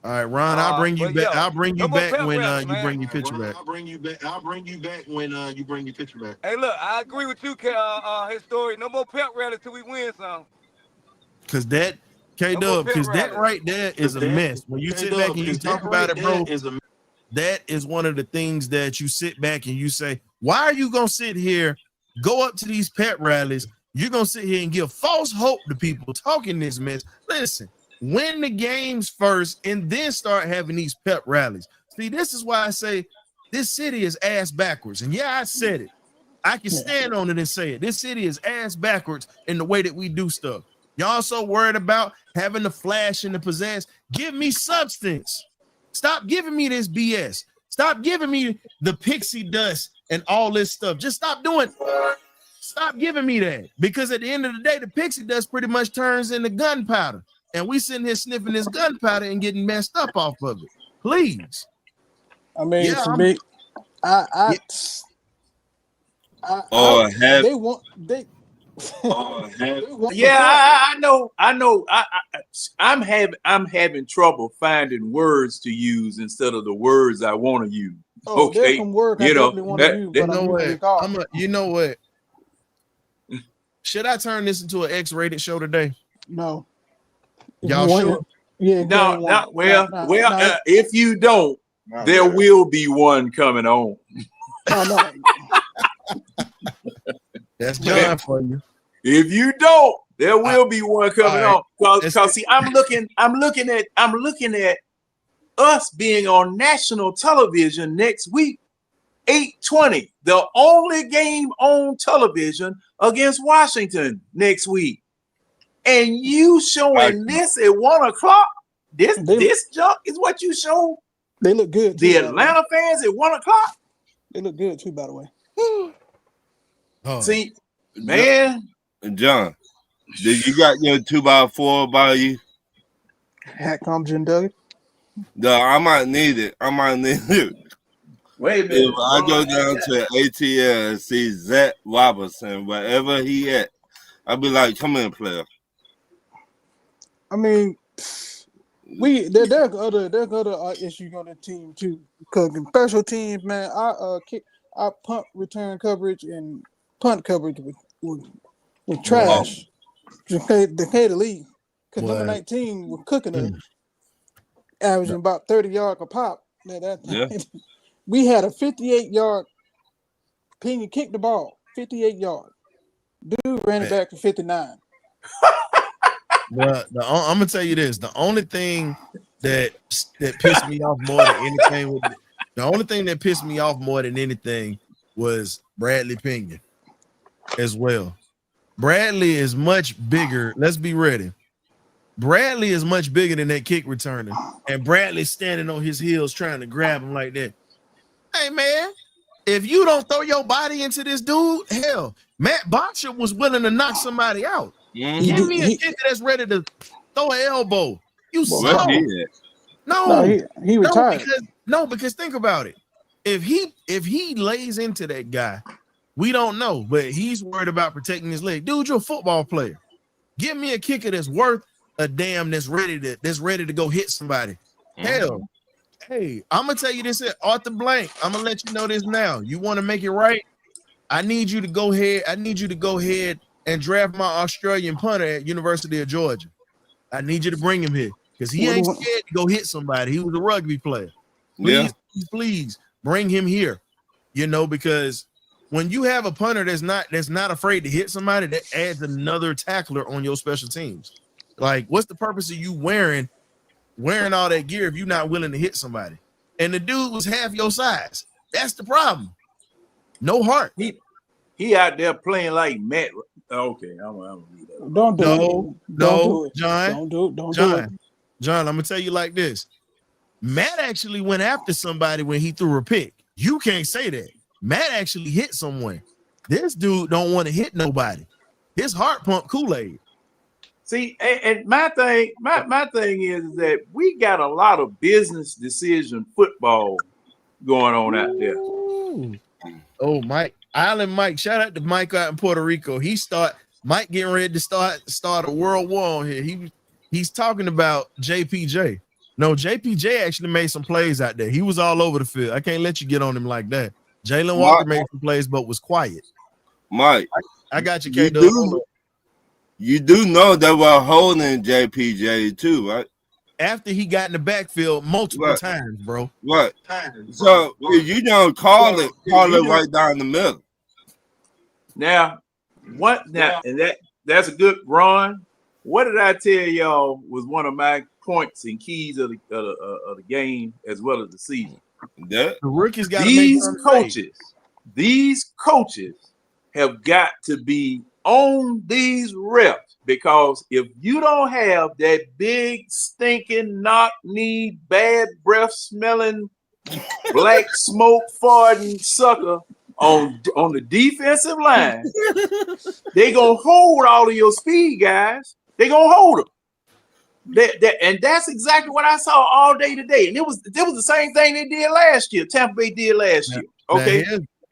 All right, Ron, I'll bring you back. I'll bring you back when you bring your picture back. I'll bring you back when you bring your picture back. Hey, look, I agree with you, Historian. No more pep rally till we win some. Cause that K-Dub, because that right there is a mess. When you sit back and you talk about it, bro, that is one of the things that you sit back and you say, why are you gonna sit here, go up to these pep rallies? You're gonna sit here and give false hope to people talking this mess. Listen, win the games first and then start having these pep rallies. See, this is why I say this city is ass backwards. And yeah, I said it. I can stand on it and say it. This city is ass backwards in the way that we do stuff. Y'all so worried about having the flash and the pizzazz. Give me substance. Stop giving me this BS. Stop giving me the pixie dust and all this stuff. Just stop doing. Stop giving me that. Because at the end of the day, the pixie dust pretty much turns into gunpowder. And we sitting here sniffing this gunpowder and getting messed up off of it. Please. I mean, Yeah, for me, I know. I'm having trouble finding words to use instead of the words I want to use. Oh, okay, there's some words I definitely want to use, but you know what? Should I turn this into an X-rated show today? No. Y'all sure? Yeah. No. If you don't, there will be one coming on. Oh, no. That's John for you. If you don't, there will be one coming on. Because see, I'm looking at us being on national television next week, 8:20. The only game on television against Washington next week. And you showing this at 1 o'clock? This junk is what you show. They look good. The Atlanta fans at 1 o'clock. They look good too, by the way. See, man, John, did you got your 2x4 by you? Hat comes in, Doug. No, I might need it. Wait a minute. If I go down to ATL and see Zach Robinson, wherever he at, I'll be like, come in, player. I mean, there's other issues on the team too. Because in special teams, man, our punt return coverage and punt coverage with trash. To pay the league. Because number 19 was cooking it, averaging about 30 yards a pop. We had a 58-yard Pena kicked the ball, 58 yards. Dude ran it back to 59. Well, I'm gonna tell you this: the only thing that pissed me off more than anything, was Bradley Pinion as well. Bradley is much bigger. Let's be ready. Bradley is much bigger than that kick returner, and Bradley standing on his heels trying to grab him like that. Hey man, if you don't throw your body into this dude, hell, Matt Botcher was willing to knock somebody out. Give me a kicker that's ready to throw an elbow. You slow. He retired. Because think about it. If he lays into that guy, we don't know, but he's worried about protecting his leg. Dude, you're a football player. Give me a kicker that's worth a damn, that's ready to go hit somebody. Hell, Hey, I'm gonna tell you this here, Arthur Blank. I'm gonna let you know this now. You want to make it right? I need you to go ahead. I need you to go ahead and draft my Australian punter at University of Georgia. I need you to bring him here because he ain't scared to go hit somebody. He was a rugby player. Please bring him here. You know, because when you have a punter that's not afraid to hit somebody, that adds another tackler on your special teams. Like, what's the purpose of you wearing all that gear if you're not willing to hit somebody? And the dude was half your size. That's the problem. No heart. He out there playing like Matt. Okay, I'm gonna leave that. Don't do it, John. Don't do it. John, I'm gonna tell you like this. Matt actually went after somebody when he threw a pick. You can't say that. Matt actually hit someone. This dude don't want to hit nobody. His heart pump Kool-Aid. See, and my thing is that we got a lot of business decision football going on out there. Ooh. Oh, Island Mike. Shout out to Mike out in Puerto Rico. Mike getting ready to start a world war on here. He's talking about JPJ. No, JPJ actually made some plays out there. He was all over the field. I can't let you get on him like that. Jalen Walker made some plays, but was quiet. Mike, I got you, K-Dub. You do know they were holding JPJ too, right? After he got in the backfield multiple times, bro. Right. So if you don't call it right down the middle. Now, and that's a good run. What did I tell y'all was one of my points and keys of the game as well as the season? The rookies got these coaches have got to be on these reps, because if you don't have that big stinking knock-knee, bad breath smelling, black smoke farting sucker on the defensive line, they gonna hold all of your speed guys. They gonna hold them. And that's exactly what I saw all day today. And it was the same thing they did last year. Tampa Bay did last year. Okay.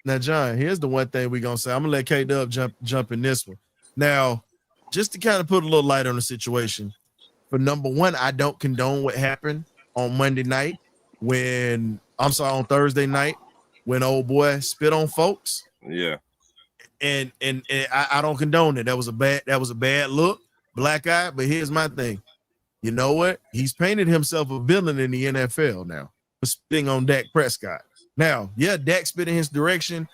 Now, John, here's the one thing we're gonna say. I'm gonna let K-Dub jump in this one. Now, just to kind of put a little light on the situation. For number one, I don't condone what happened on Monday night on Thursday night when old boy spit on folks. Yeah. And I don't condone it. That was a bad look, black eye. But here's my thing. You know what? He's painted himself a villain in the NFL now for spitting on Dak Prescott. Now, yeah, Dak spit in his direction.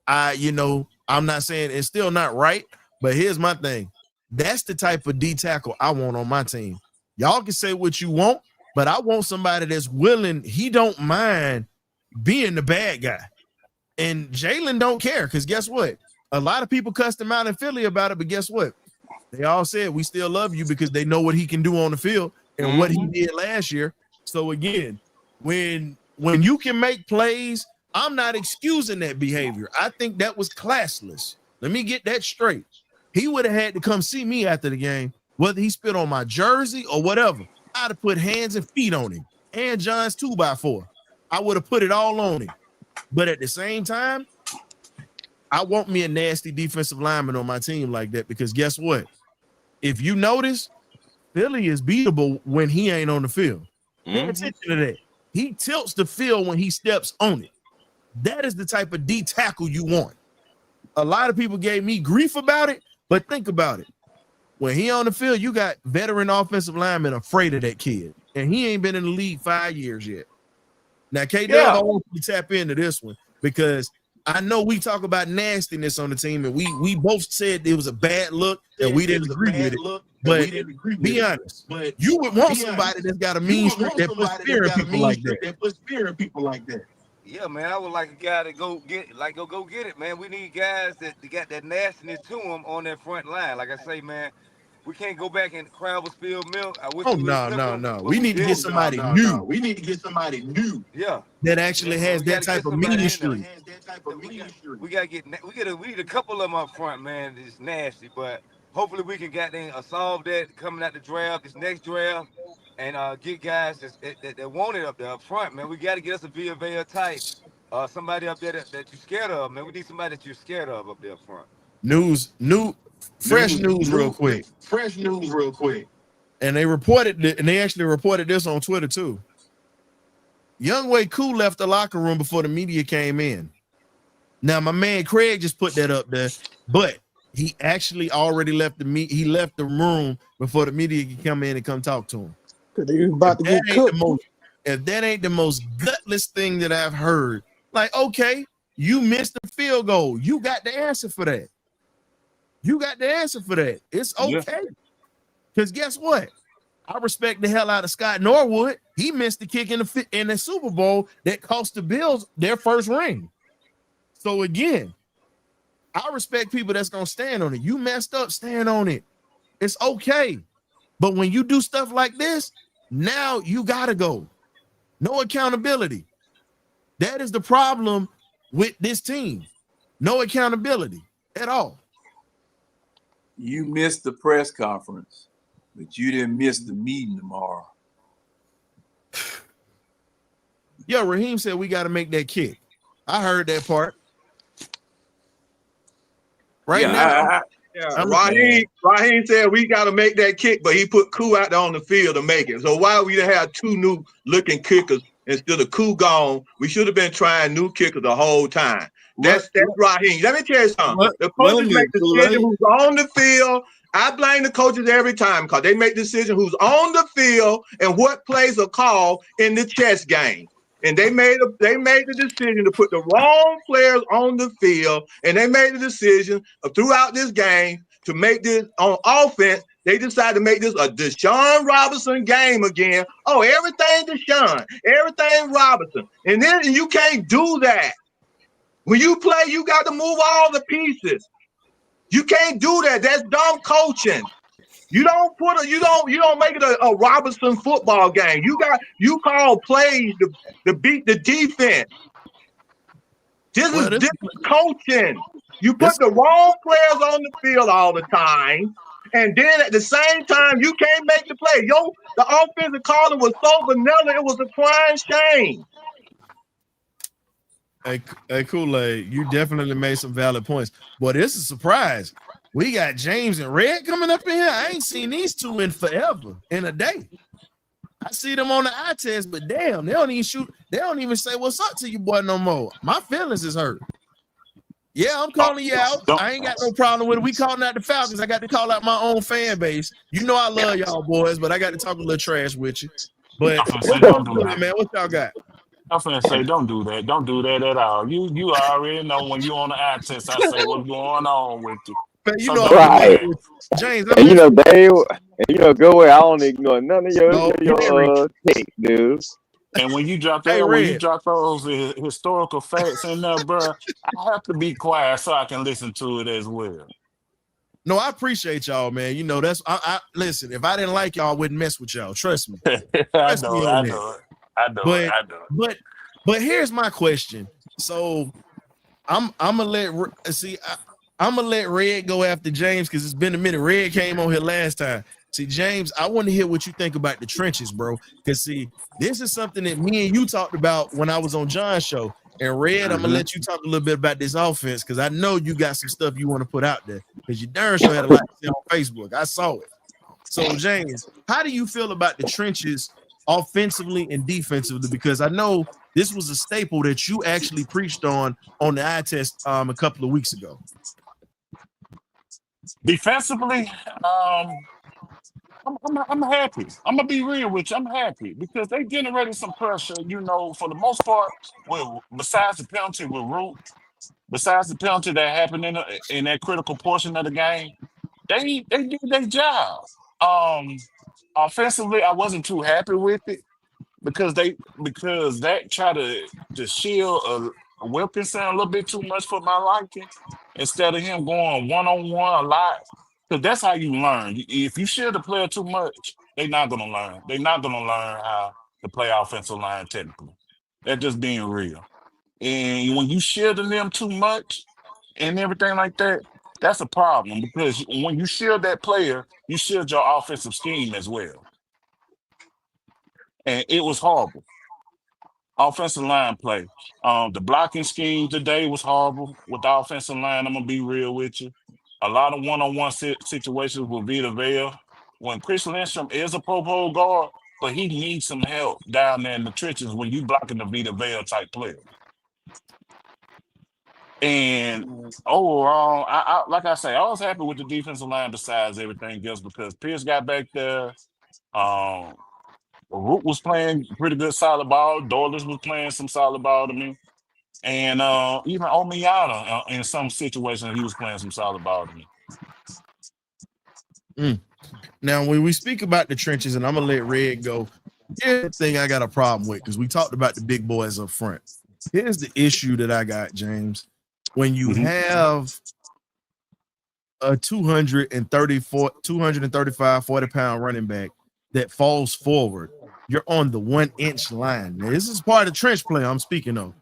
I'm not saying it's still not right, but here's my thing. That's the type of D tackle I want on my team. Y'all can say what you want, but I want somebody that's willing. He don't mind being the bad guy. And Jalen don't care, because guess what? A lot of people cussed him out in Philly about it, but guess what? They all said we still love you because they know what he can do on the field and what he did last year. So again, when you can make plays, I'm not excusing that behavior. I think that was classless. Let me get that straight. He would have had to come see me after the game, whether he spit on my jersey or whatever. I'd have put hands and feet on him and John's 2x4. I would have put it all on him. But at the same time, I want me a nasty defensive lineman on my team like that, because guess what? If you notice, Philly is beatable when he ain't on the field. Pay attention to that. He tilts the field when he steps on it. That is the type of D tackle you want. A lot of people gave me grief about it, but think about it. When he on the field, you got veteran offensive linemen afraid of that kid, and he ain't been in the league 5 years yet. Now, K-Dub, I want you to tap into this one, because I know we talk about nastiness on the team, and we both said it was a bad look, and we didn't agree with it. But be honest, you would want somebody that's got a mean streak that puts fear in people like that. Yeah, man, I would like a guy to go get it, man. We need guys that got that nastiness to them on that front line. Like I say, man, we can't go back and crowd spilled milk. No. We need to get somebody new. We need to get somebody new. Yeah. That actually has that type of mean streak. We need a couple of them up front, man. It's nasty, but hopefully we can solve that coming out the draft, this next draft, and get guys that want it up there up front, man. We got to get us a Villa type, somebody up there that you're scared of, man. We need somebody that you're scared of up there up front. Fresh news real quick. And they actually reported this on Twitter too. Youngway Koo left the locker room before the media came in. Now, my man Craig just put that up there, but he actually already left he left the room before the media could come in and come talk to him. Because he was about to get cooked. If that ain't the most gutless thing that I've heard, like, okay, you missed the field goal. You got the answer for that. You got the answer for that. It's okay. Because guess what? I respect the hell out of Scott Norwood. He missed the kick in the Super Bowl that cost the Bills their first ring. So again, I respect people that's going to stand on it. You messed up, stand on it. It's okay. But when you do stuff like this, now you got to go. No accountability. That is the problem with this team. No accountability at all. You missed the press conference, but you didn't miss the meeting tomorrow. Yo, Raheem said we got to make that kick. I heard that part. Raheem said we got to make that kick, but he put Koo out there on the field to make it. So why we didn't have two new looking kickers instead of Koo gone? We should have been trying new kickers the whole time. That's Raheem. Let me tell you something. The coaches make decisions who's on the field. I blame the coaches every time because they make decisions who's on the field and what plays are called in the chess game. And they made the decision to put the wrong players on the field, and they made the decision throughout this game to make this on offense. They decided to make this a Deshaun Robinson game again. Oh, everything Deshaun, everything Robinson. And then you can't do that. When you play, you got to move all the pieces. You can't do that. That's dumb coaching. You don't make it a Robinson football game. You call plays to beat the defense. This is coaching. You put the wrong players on the field all the time, and then at the same time you can't make the play. The offensive caller was so vanilla, it was a crying shame. Hey, Kool-Aid, you definitely made some valid points. But it's a surprise. We got James and Red coming up in here. I ain't seen these two in forever, in a day. I see them on the eye test, but damn, they don't even shoot. They don't even say what's up to you, boy, no more. My feelings is hurt. Yeah, I'm calling you out. I ain't got no problem with it. We calling out the Falcons. I got to call out my own fan base. You know I love y'all boys, but I got to talk a little trash with you. But man, what y'all got? I'm finna say, don't do that. Don't do that at all. You already know when you on the eye test, I say what's going on with you. Man, you know, right. James. And you know, Dave, and you know, go where I don't ignore none of your takes, dude. And when you drop that, when you drop those historical facts in there, bro, I have to be quiet so I can listen to it as well. No, I appreciate y'all, man. You know, that's I listen. If I didn't like y'all, I wouldn't mess with y'all. Trust me. I know it. But here's my question. So I'm gonna let Red go after James because it's been a minute. Red came on here last time. See, James, I want to hear what you think about the trenches, bro. Because see, this is something that me and you talked about when I was on John's show. And Red, I'm gonna let you talk a little bit about this offense because I know you got some stuff you want to put out there. Because you darn sure had a lot to say on Facebook. I saw it. So, James, how do you feel about the trenches offensively and defensively? Because I know this was a staple that you actually preached on the eye test a couple of weeks ago. Defensively, I'm happy. I'm gonna be real with you. I'm happy because they generated some pressure. You know, for the most part, besides the penalty with Root, besides the penalty that happened in that critical portion of the game, they did their job. Offensively, I wasn't too happy with it because that tried to shield a Wilkinson a little bit too much for my liking instead of him going one-on-one a lot. Because that's how you learn. If you shield the player too much, they're not going to learn. They're not going to learn how to play offensive line technically. That's just being real. And when you shielding them too much and everything like that, that's a problem because when you shield that player, you shield your offensive scheme as well. And it was horrible. Offensive line play. The blocking scheme today was horrible with the offensive line. I'm going to be real with you. A lot of one-on-one situations with Vita Vea. When Chris Lindstrom is a Pro Bowl guard, but he needs some help down there in the trenches when you blocking the Vita Vale type player. And overall, I like I say, I was happy with the defensive line besides everything else because Pierce got back there. Root was playing pretty good solid ball. Doylers was playing some solid ball to me. And even Omiata, in some situations, he was playing some solid ball to me. Now, when we speak about the trenches, and I'm going to let Red go, here's the thing I got a problem with because we talked about the big boys up front. Here's the issue that I got, James. When you have a 235, 40-pound running back that falls forward, you're on the 1-inch line. Now, this is part of the trench play I'm speaking of.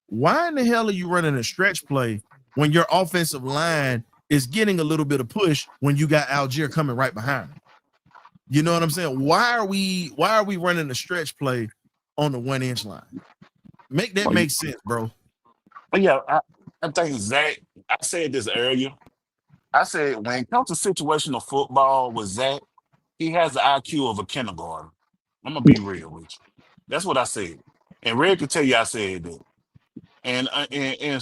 Why in the hell are you running a stretch play when your offensive line is getting a little bit of push when you got Algier coming right behind him? You know what I'm saying? Why are we running a stretch play on the 1-inch line? Make that make sense, bro. But yeah, I think Zach, I said this earlier. I said when it comes to situational football with Zach, he has the IQ of a kindergarten. I'm gonna be real with you. That's what I said. And Red can tell you I said that. And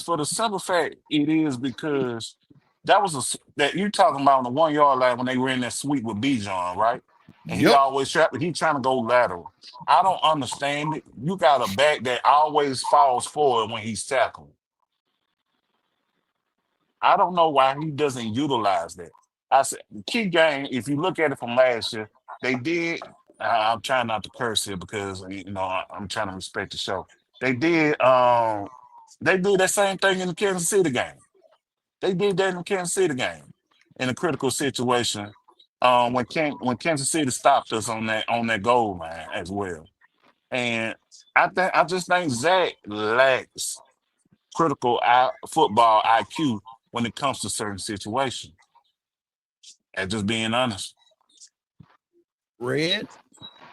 for the simple fact, it is because that you're talking about on the 1 yard line when they ran that sweep with Bijan, right? And he always trying to go lateral. I don't understand it. You got a back that always falls forward when he's tackled. I don't know why he doesn't utilize that. I said key game, if you look at it from last year, they did. I'm trying not to curse here because I'm trying to respect the show. They did that same thing in the Kansas City game. They did that in the Kansas City game in a critical situation when Kansas City stopped us on that goal line as well. And I just think Zach lacks critical football IQ when it comes to certain situations. And just being honest. Red,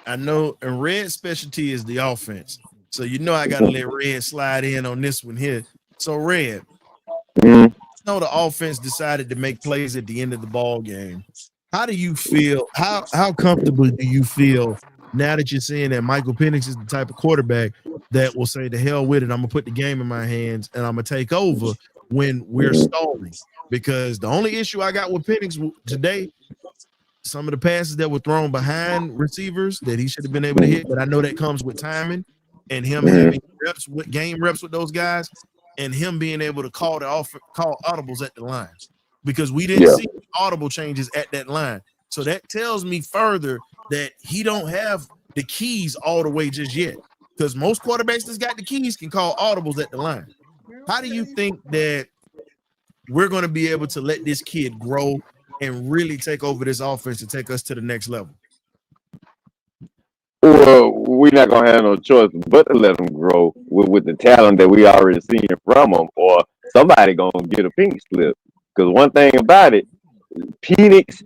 I know, and Red's specialty is the offense. So I got to let Red slide in on this one here. So Red, the offense decided to make plays at the end of the ball game. How do you feel? How comfortable do you feel now that you're seeing that Michael Penix is the type of quarterback that will say, "The hell with it, I'm gonna put the game in my hands and I'm gonna take over when we're stalling"? Because the only issue I got with Penix today, some of the passes that were thrown behind receivers that he should have been able to hit, but I know that comes with timing and him having game reps with those guys, and him being able to call audibles at the line, because we didn't see audible changes at that line. So that tells me further that he don't have the keys all the way just yet, because most quarterbacks that's got the keys can call audibles at the line. How do you think that we're going to be able to let this kid grow and really take over this offense and take us to the next level? Well, we're not gonna have no choice but to let him grow with the talent that we already seen from him, or somebody gonna get a pink slip. Because one thing about it, Penix,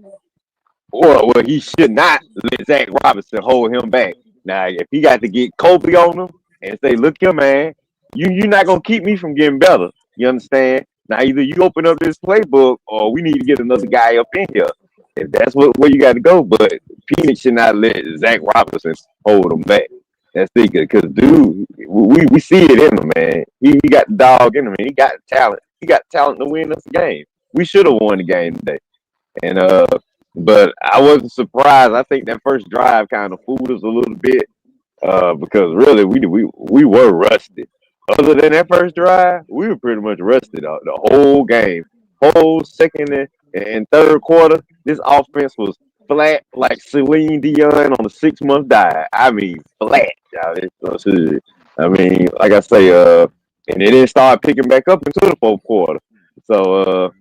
well, he should not let Zach Robinson hold him back. Now, if he got to get Kobe on him and say, "Look here, man, you're not gonna keep me from getting better," you understand? Now, either you open up this playbook, or we need to get another guy up in here. If that's where you got to go, but Penix should not let Zach Robinson hold him back. That's it, because dude, we see it in him, man. He got the dog in him, and he got talent. He got talent to win us a game. We should have won the game today. And but I wasn't surprised. I think that first drive kind of fooled us a little bit, because really we were rusty. Other than that first drive, we were pretty much rusty the whole game, whole second and third quarter. This offense was flat like Celine Dion on a 6-month diet. I mean, flat. I mean, like I say, and it didn't start picking back up until the fourth quarter. So,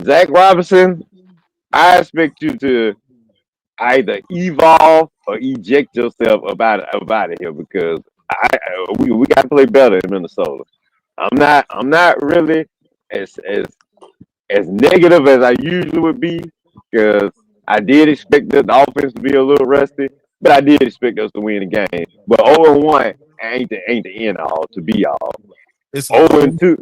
Zach Robinson, I expect you to either evolve or eject yourself about it here, because we got to play better in Minnesota. I'm not really as negative as I usually would be, because I did expect the offense to be a little rusty, but I did expect us to win the game. But 0-1 ain't the end all to be all. It's 0-2.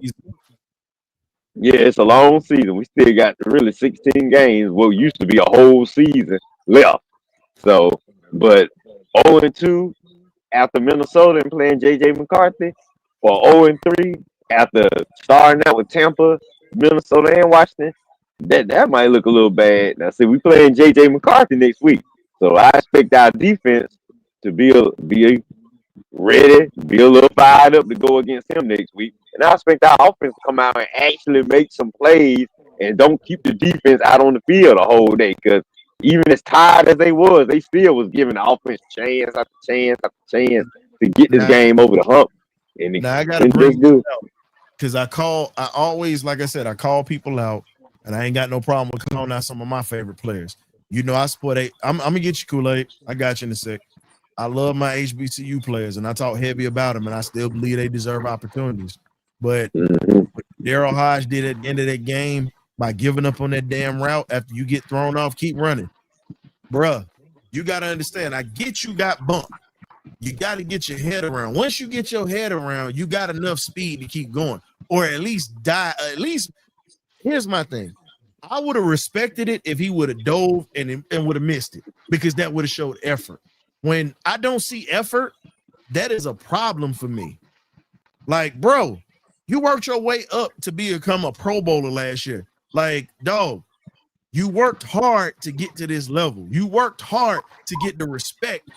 Yeah, it's a long season. We still got really 16 games, what used to be a whole season left. So But 0-2 after Minnesota and playing J.J. McCarthy, or 0-3 after starting out with Tampa, Minnesota, and Washington, that might look a little bad. Now, see, we playing J.J. McCarthy next week, so I expect our defense to be ready, be a little fired up to go against him next week. And I expect our offense to come out and actually make some plays and don't keep the defense out on the field the whole day. Because even as tired as they still was giving the offense chance after chance after chance to get this game over the hump. And now I gotta bring this out because I always, like I said, I call people out, and I ain't got no problem with calling out some of my favorite players. You know, I sport I'm gonna get you Kool-Aid. I got you in a sec. I love my HBCU players, and I talk heavy about them, and I still believe they deserve opportunities. But what Daryl Hodge did at the end of that game by giving up on that damn route after you get thrown off, keep running. Bruh, you got to understand, I get you got bumped. You got to get your head around. Once you get your head around, you got enough speed to keep going, or at least die. At least, here's my thing. I would have respected it if he would have dove and would have missed it, because that would have showed effort. When I don't see effort, that is a problem for me. Like, bro, you worked your way up to become a Pro Bowler last year. Like, dog, you worked hard to get to this level. You worked hard to get the respect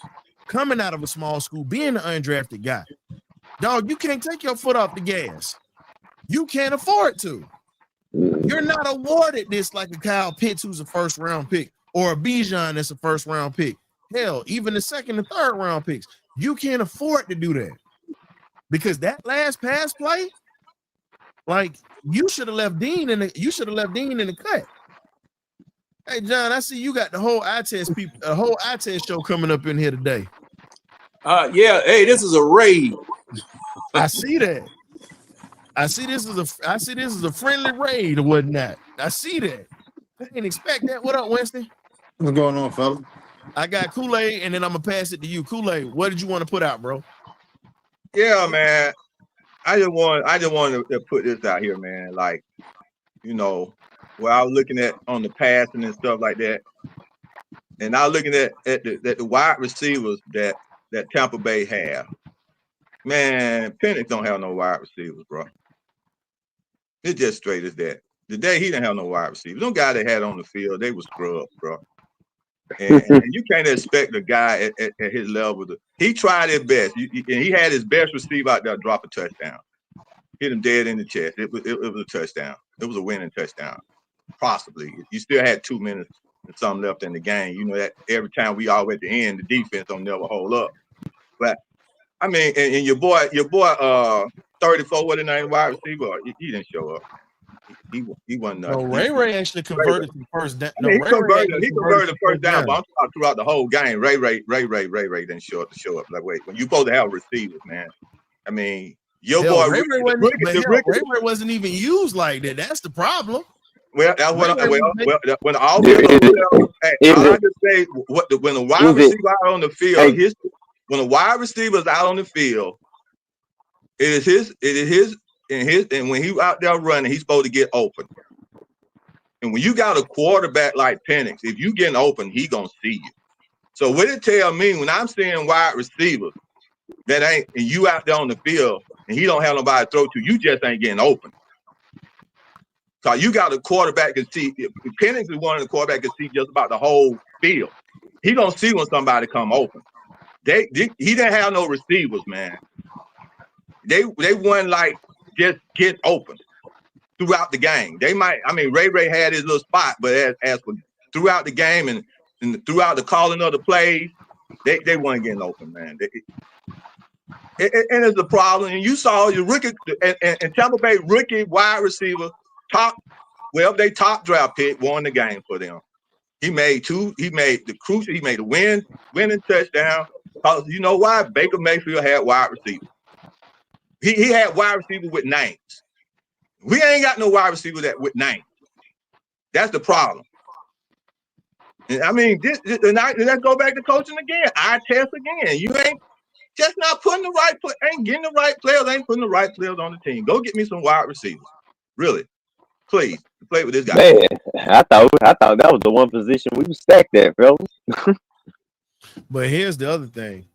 coming out of a small school, being an undrafted guy. Dog, you can't take your foot off the gas. You can't afford to. You're not awarded this like a Kyle Pitts, who's a first-round pick, or a Bijan that's a first-round pick. Hell, even the second and third round picks. You can't afford to do that. Because that last pass play, like, you should have left Dean in the cut. Hey, John, I see you got the whole eye test show coming up in here today. Yeah, hey, this is a raid. I see that. I see this is a friendly raid or whatnot. I see that. I didn't expect that. What up, Winston? What's going on, fella? I got Kool-Aid, and then I'm gonna pass it to you. Kool-Aid, what did you want to put out, bro? Yeah, man. I just want to put this out here, man. Like, you know, where I was looking at on the passing and stuff like that, and I was looking at the wide receivers that Tampa Bay have. Man, Penix don't have no wide receivers, bro. It's just straight as that. Today he didn't have no wide receivers. Them guys that had on the field, they was scrubs, bro. And you can't expect a guy at his level he tried his best. And he had his best receiver out there drop a touchdown. Hit him dead in the chest. It was a touchdown. It was a winning touchdown. Possibly. You still had 2 minutes and something left in the game. You know that every time we all at the end, the defense don't never hold up. But I mean, and your boy 34, what the name, wide receiver, he didn't show up. He wasn't. No, Ray actually converted the first down. He converted the first down, but I'm talking throughout the whole game. Ray didn't show up. Like, wait, when you supposed to have receivers, man. I mean, your boy Ray wasn't even used like that. That's the problem. Well, that's what. When all I just say, when the wide receiver out on the field, when the wide receiver is out on the field, it is his. And when he out there running, he's supposed to get open. And when you got a quarterback like Penix, if you getting open, he gonna see you. So what it tell me when I'm seeing wide receivers that ain't, and you out there on the field and he don't have nobody to throw to, you just ain't getting open. So you got a quarterback can see. Penix is one of the quarterbacks can see just about the whole field. He gonna see when somebody come open. He didn't have no receivers, man. They won like just get open throughout the game. They might, I mean, Ray had his little spot, but as for throughout the game and throughout the calling of the plays, they weren't getting open, man. And it's a problem. And you saw your rookie and Tampa Bay rookie wide receiver top draft pick won the game for them. He made the winning touchdown. You know why? Baker Mayfield had wide receivers. He had wide receivers with names. We ain't got no wide receiver with names. That's the problem. And I mean, let's go back to coaching again. I test again. You ain't just not putting ain't getting the right players, ain't putting the right players on the team. Go get me some wide receivers. Really. Please. Play with this guy. Man, I thought that was the one position we was stacked at, fellas. But here's the other thing.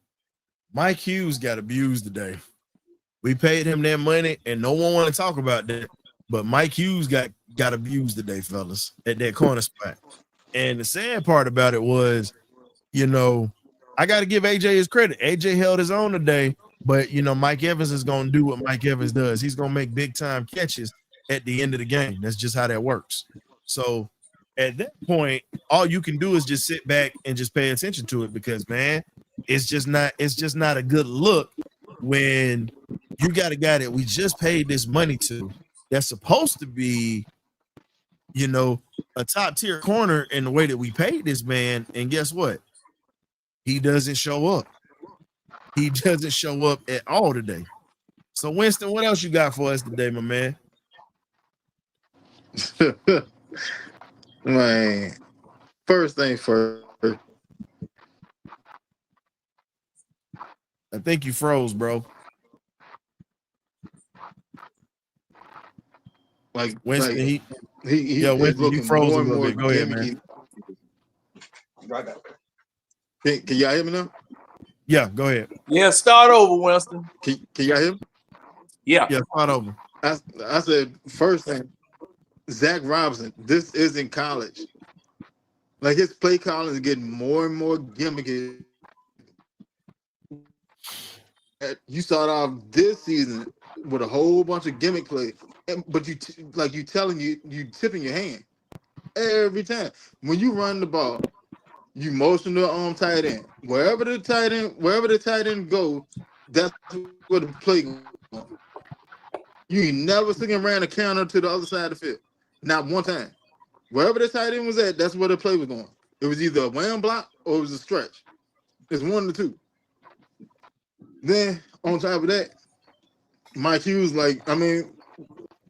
Mike Hughes got abused today. We paid him that money, and no one want to talk about that. But Mike Hughes got abused today, fellas, at that corner spot. And the sad part about it was, you know, I got to give AJ his credit. AJ held his own today, but, you know, Mike Evans is going to do what Mike Evans does. He's going to make big-time catches at the end of the game. That's just how that works. So at that point, all you can do is just sit back and just pay attention to it because, man, it's just not a good look when you got a guy that we just paid this money to that's supposed to be, you know, a top tier corner in the way that we paid this man. And guess what? He doesn't show up. He doesn't show up at all today. So Winston, what else you got for us today, my man? Man, first thing first. I think you froze, bro. Like Winston, he Winston, you froze a little bit. Go ahead, man. Can y'all hear me now? Yeah, go ahead. Yeah, start over, Winston. Can y'all hear me? Yeah, start over. I said first thing, Zach Robinson. This isn't college. Like his play calling is getting more and more gimmicky. You start off this season with a whole bunch of gimmick plays, but you tipping your hand every time when you run the ball. You motion the tight end. Wherever the tight end go, that's where the play goes. You ain't never seen him ran a counter to the other side of the field. Not one time. Wherever the tight end was at, that's where the play was going. It was either a wham block or it was a stretch. It's one of the two. Then on top of that, Mike Hughes, like you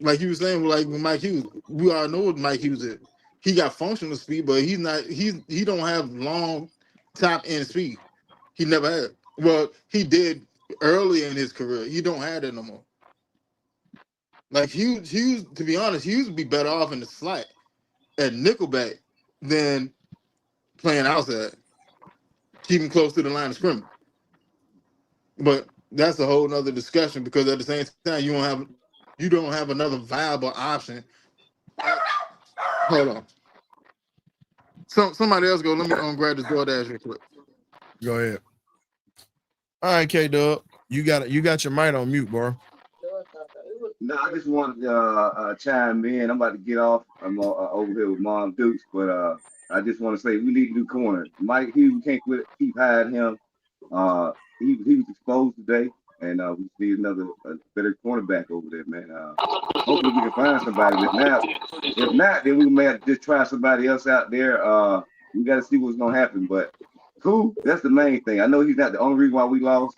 were saying, like with Mike Hughes, we all know what Mike Hughes is. He got functional speed, but he don't have long top end speed. He never had. Well, he did early in his career. He don't have that no more. Like Hughes, to be honest, Hughes would be better off in the slot at nickelback than playing outside. Keep him close to the line of scrimmage. But that's a whole nother discussion because at the same time you don't have another viable option. Hold on. Somebody else go. Let me grab this DoorDash real quick. Go ahead. All right, K-Dub. You got your mic on mute, bro. No, I just wanted to chime in. I'm about to get off. I'm over here with Mom Dukes, but I just want to say we need to do corner. Mike Hughes, we can't keep hiding him. He was exposed today, and we need another better cornerback over there, man. Hopefully we can find somebody. If not, then we may have to just try somebody else out there. We got to see what's gonna happen. But Koo, that's the main thing. I know he's not the only reason why we lost.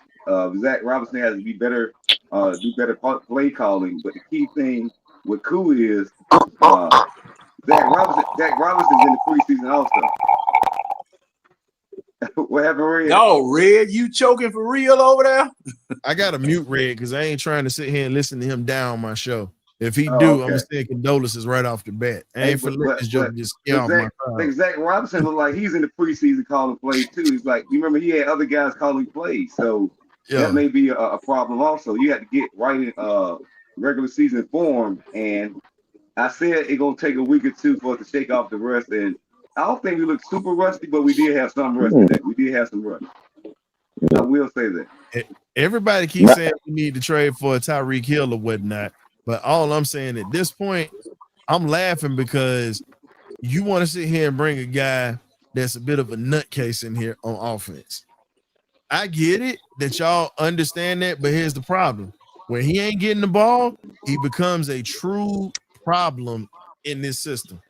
Zach Robinson has to be better, do better play calling. But the key thing with Koo is Zach Robinson's in the preseason also. What happened, Red? No, Red, you choking for real over there? I got to mute Red because I ain't trying to sit here and listen to him down my show. If he do, okay. I'm gonna say condolences right off the bat. I ain't for letting this joke just scare off my crowd. Zach Robinson look like he's in the preseason calling plays too. He's like, you remember he had other guys calling plays, so that may be a problem also. You have to get right in regular season form, and I said it's gonna take a week or two for us to shake off the rust. And I don't think we look super rusty, but we did have some rust today. We did have some rust. I will say that. Everybody keeps saying we need to trade for a Tyreek Hill or whatnot. But all I'm saying at this point, I'm laughing because you want to sit here and bring a guy that's a bit of a nutcase in here on offense. I get it that y'all understand that, but here's the problem. When he ain't getting the ball, he becomes a true problem in this system.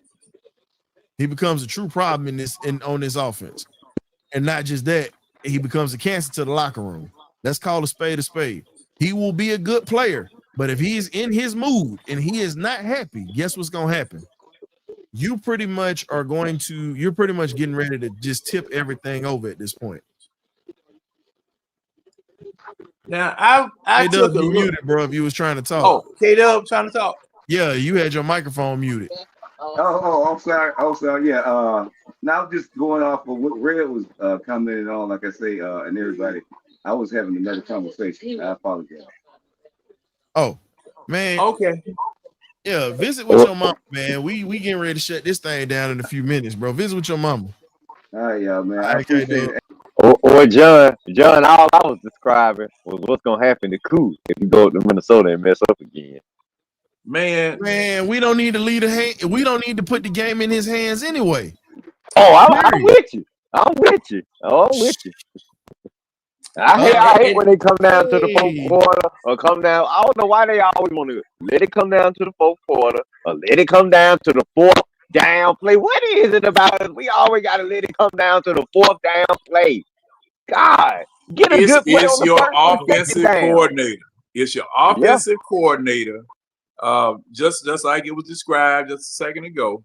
He becomes a true problem on this offense. And not just that, he becomes a cancer to the locker room. Let's call a spade a spade. He will be a good player. But if he's in his mood and he is not happy, guess what's going to happen? You're pretty much getting ready to just tip everything over at this point. Now, I took a look. Muted, bro, if you was trying to talk. Oh, K-Dub trying to talk. Yeah, you had your microphone muted. Oh, I'm sorry. Yeah. Now, just going off of what Red was commenting on, like I say, and everybody, I was having another conversation. I apologize. Oh, man. Okay. Yeah, visit with your mama, man. We getting ready to shut this thing down in a few minutes, bro. Visit with your mama. All right, y'all, man. I Okay, appreciate dude. it. Or John, all I was describing was what's gonna happen to Cool if he go to Minnesota and mess up again. Man, we don't need to lead a hand. We don't need to put the game in his hands anyway. Oh, I'm with you. I'm with you. I hate when they come down to the fourth quarter or come down. I don't know why they always want to let it come down to the fourth quarter or let it come down to the fourth down play. What is it about us? We always got to let it come down to the fourth down play. God, get a good play on the your first offensive coordinator. It's your offensive coordinator. Just like it was described just a second ago.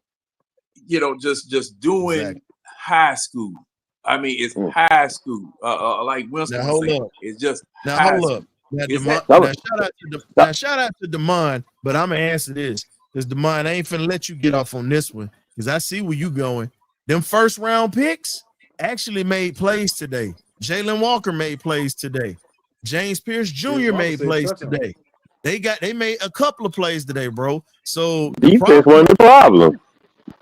You know, just doing high school. I mean, it's high school. Like Winston was saying, it's just hold up. Now, shout out to Damon, but I'm gonna answer this because Damon, I ain't finna let you get off on this one because I see where you going. Them first round picks actually made plays today. Jalen Walker made plays today. James Pierce Jr. made plays today. They made a couple of plays today, bro. So defense wasn't the problem.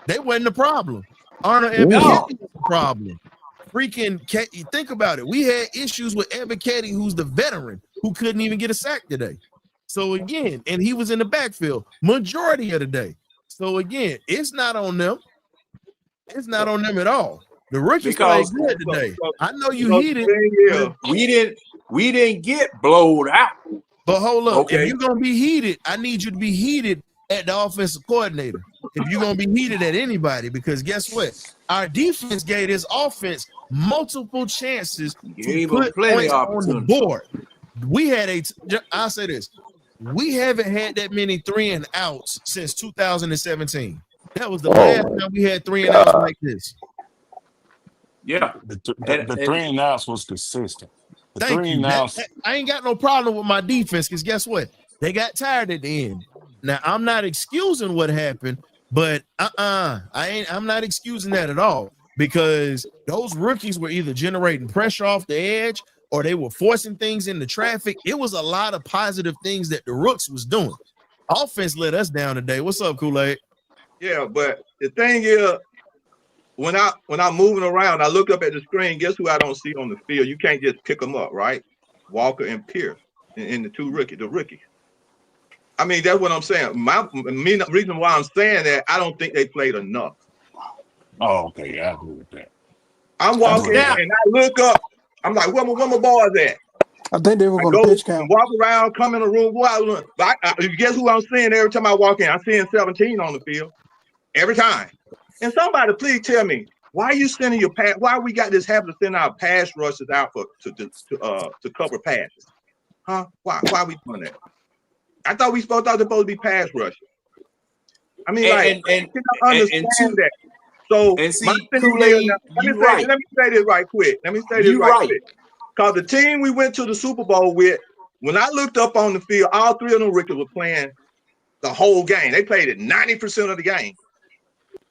They wasn't the problem. Arnold Ebiketie was the problem. Freaking think about it. We had issues with Ebiketie, who's the veteran, who couldn't even get a sack today. So again, and he was in the backfield majority of the day. So again, it's not on them. It's not on them at all. The rookies played good today. I know you heated. We didn't get blowed out. But hold up. If you're gonna be heated, I need you to be heated at the offensive coordinator. If you're gonna be heated at anybody, because guess what? Our defense gave this offense multiple chances to put points on the board. We had I'll say this. We haven't had that many 3 and outs since 2017. That was the last time we had 3 and outs like this. Yeah, the 3 and outs was consistent. Thank you. I ain't got no problem with my defense because guess what? They got tired at the end. Now I'm not excusing what happened, but I'm not excusing that at all because those rookies were either generating pressure off the edge or they were forcing things into traffic. It was a lot of positive things that the rooks was doing. Offense let us down today. What's up, Kool-Aid? Yeah, but the thing is, when I'm moving around, I look up at the screen. Guess who I don't see on the field? You can't just pick them up, right? Walker and Pierce, and the two rookies. I mean, that's what I'm saying. The reason why I'm saying that, I don't think they played enough. Oh, okay, yeah, I agree with that. I'm walking and I look up. I'm like, where my boys at? I think they were going to pitch count. Walk around, come in the room. Guess who I'm seeing every time I walk in? I'm seeing 17 on the field every time. And somebody, please tell me, why are you sending your pass? Why we got this habit of sending our pass rushes out to cover passes? Huh? Why are we doing that? I thought they're supposed to be pass rushers. I mean, I understand that. So and see, let me say this right quick. Because the team we went to the Super Bowl with, when I looked up on the field, all 3 of them rookies were playing the whole game. They played it 90% of the game.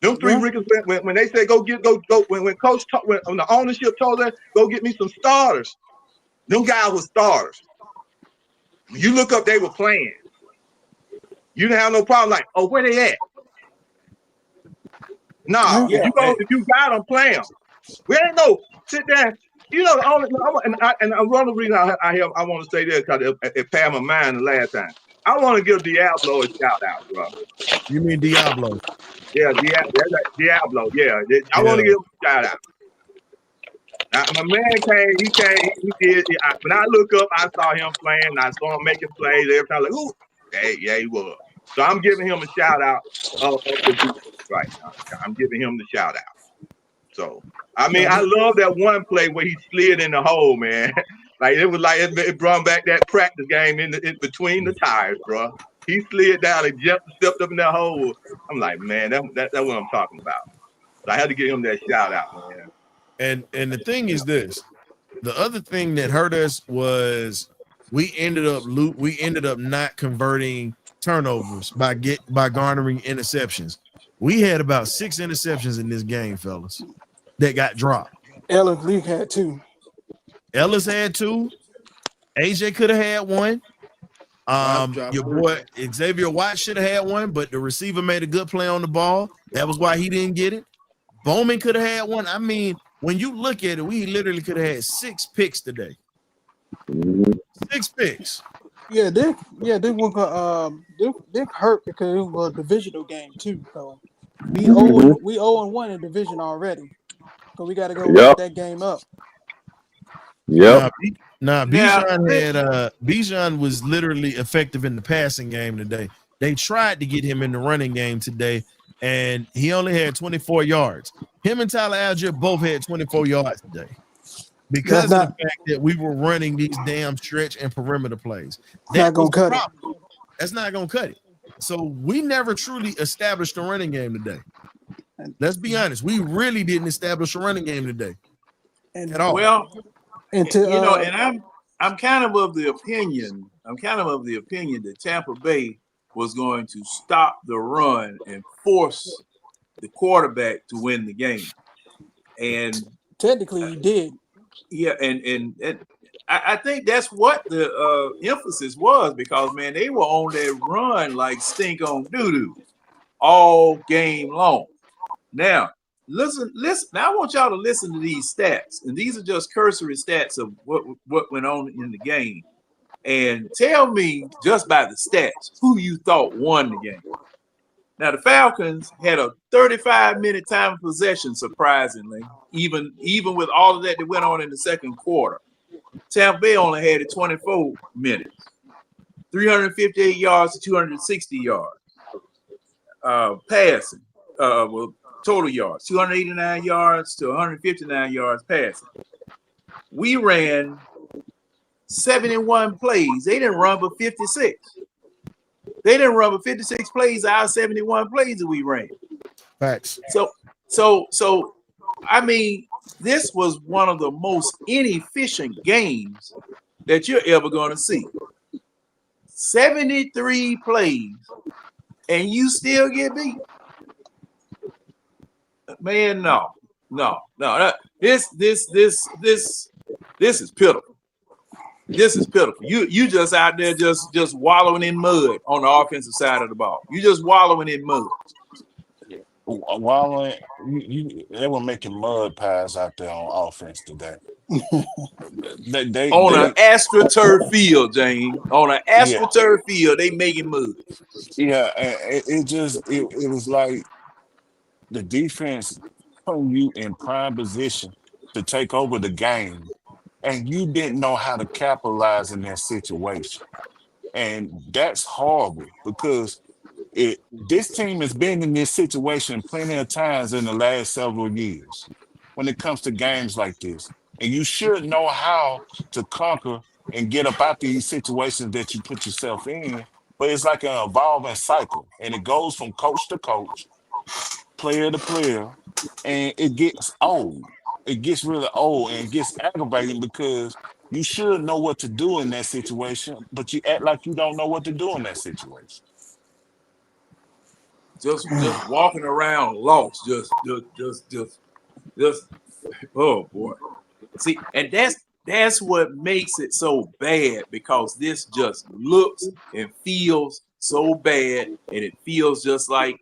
Them 3 rookies, when they said when the ownership told us go get me some starters, them guys were starters. When you look up, they were playing. You didn't have no problem. Like, oh, where they at? No, if you got them, play them. We ain't no sit there. You know, one reason I want to say this because it passed my mind the last time. I want to give Diablo a shout out, bro. You mean Diablo? Yeah, Diablo. Yeah, I want to give him a shout out. My man came. He did. When I look up, I saw him playing. And I saw him making plays every time. Like, who? Hey, yeah, he was. So I'm giving him a shout out right now. I'm giving him the shout out. So I mean, I love that one play where he slid in the hole, man. Like it was like it brought back that practice game in between the tires, bro. He slid down and stepped up in that hole. I'm like, man, that's what I'm talking about. So I had to give him that shout out, man. And the thing is this: the other thing that hurt us was we ended up not converting turnovers by garnering interceptions. We had about 6 interceptions in this game, fellas, that got dropped. Ellis League had 2. Ellis had 2. AJ could have had 1. Your boy Xavier White should have had 1, but the receiver made a good play on the ball. That was why he didn't get it. Bowman could have had 1. I mean, when you look at it, we literally could have had 6 picks today. 6 picks. Yeah, they hurt because it was a divisional game too. So we 0-1 in division already. So we got to go wrap that game up. Yep. Bijan was literally effective in the passing game today. They tried to get him in the running game today, and he only had 24 yards. Him and Tyler Algier both had 24 yards today because of the fact that we were running these damn stretch and perimeter plays. That's not going to cut it. That's not going to cut it. So we never truly established a running game today. Let's be honest. We really didn't establish a running game today at all. Well, and I'm kind of the opinion. That Tampa Bay was going to stop the run and force the quarterback to win the game. And technically he did. Yeah, and I think that's what the emphasis was, because man, they were on that run like stink on doo-doo all game long. Now, listen. Now I want y'all to listen to these stats, and these are just cursory stats of what went on in the game, and tell me just by the stats who you thought won the game. Now the Falcons had a 35-minute time of possession, surprisingly, even with all of that went on in the second quarter. Tampa Bay only had it 24 minutes, 358 yards to 260 yards passing. Total yards, 289 yards to 159 yards passing. We ran 71 plays. They didn't run but 56. They didn't run but 56 plays out of 71 plays that we ran. Facts. So I mean, this was one of the most inefficient games that you're ever going to see. 73 plays, and you still get beat. Man, no. This is pitiful. This is pitiful. You just out there just wallowing in mud on the offensive side of the ball. You just wallowing in mud. Wallowing, they were making mud pies out there on offense today. they on an AstroTurf field, James. On an AstroTurf field, they making mud. Yeah, it was like the defense putting you in prime position to take over the game, and you didn't know how to capitalize in that situation. And that's horrible, because this team has been in this situation plenty of times in the last several years when it comes to games like this. And you should know how to conquer and get up out these situations that you put yourself in. But it's like an evolving cycle, and it goes from coach to coach, player to player, and it gets old. It gets really old, and it gets aggravating, because you should know what to do in that situation, but you act like you don't know what to do in that situation. Just walking around lost. Just. Oh boy. See, and that's what makes it so bad, because this just looks and feels so bad, and it feels just like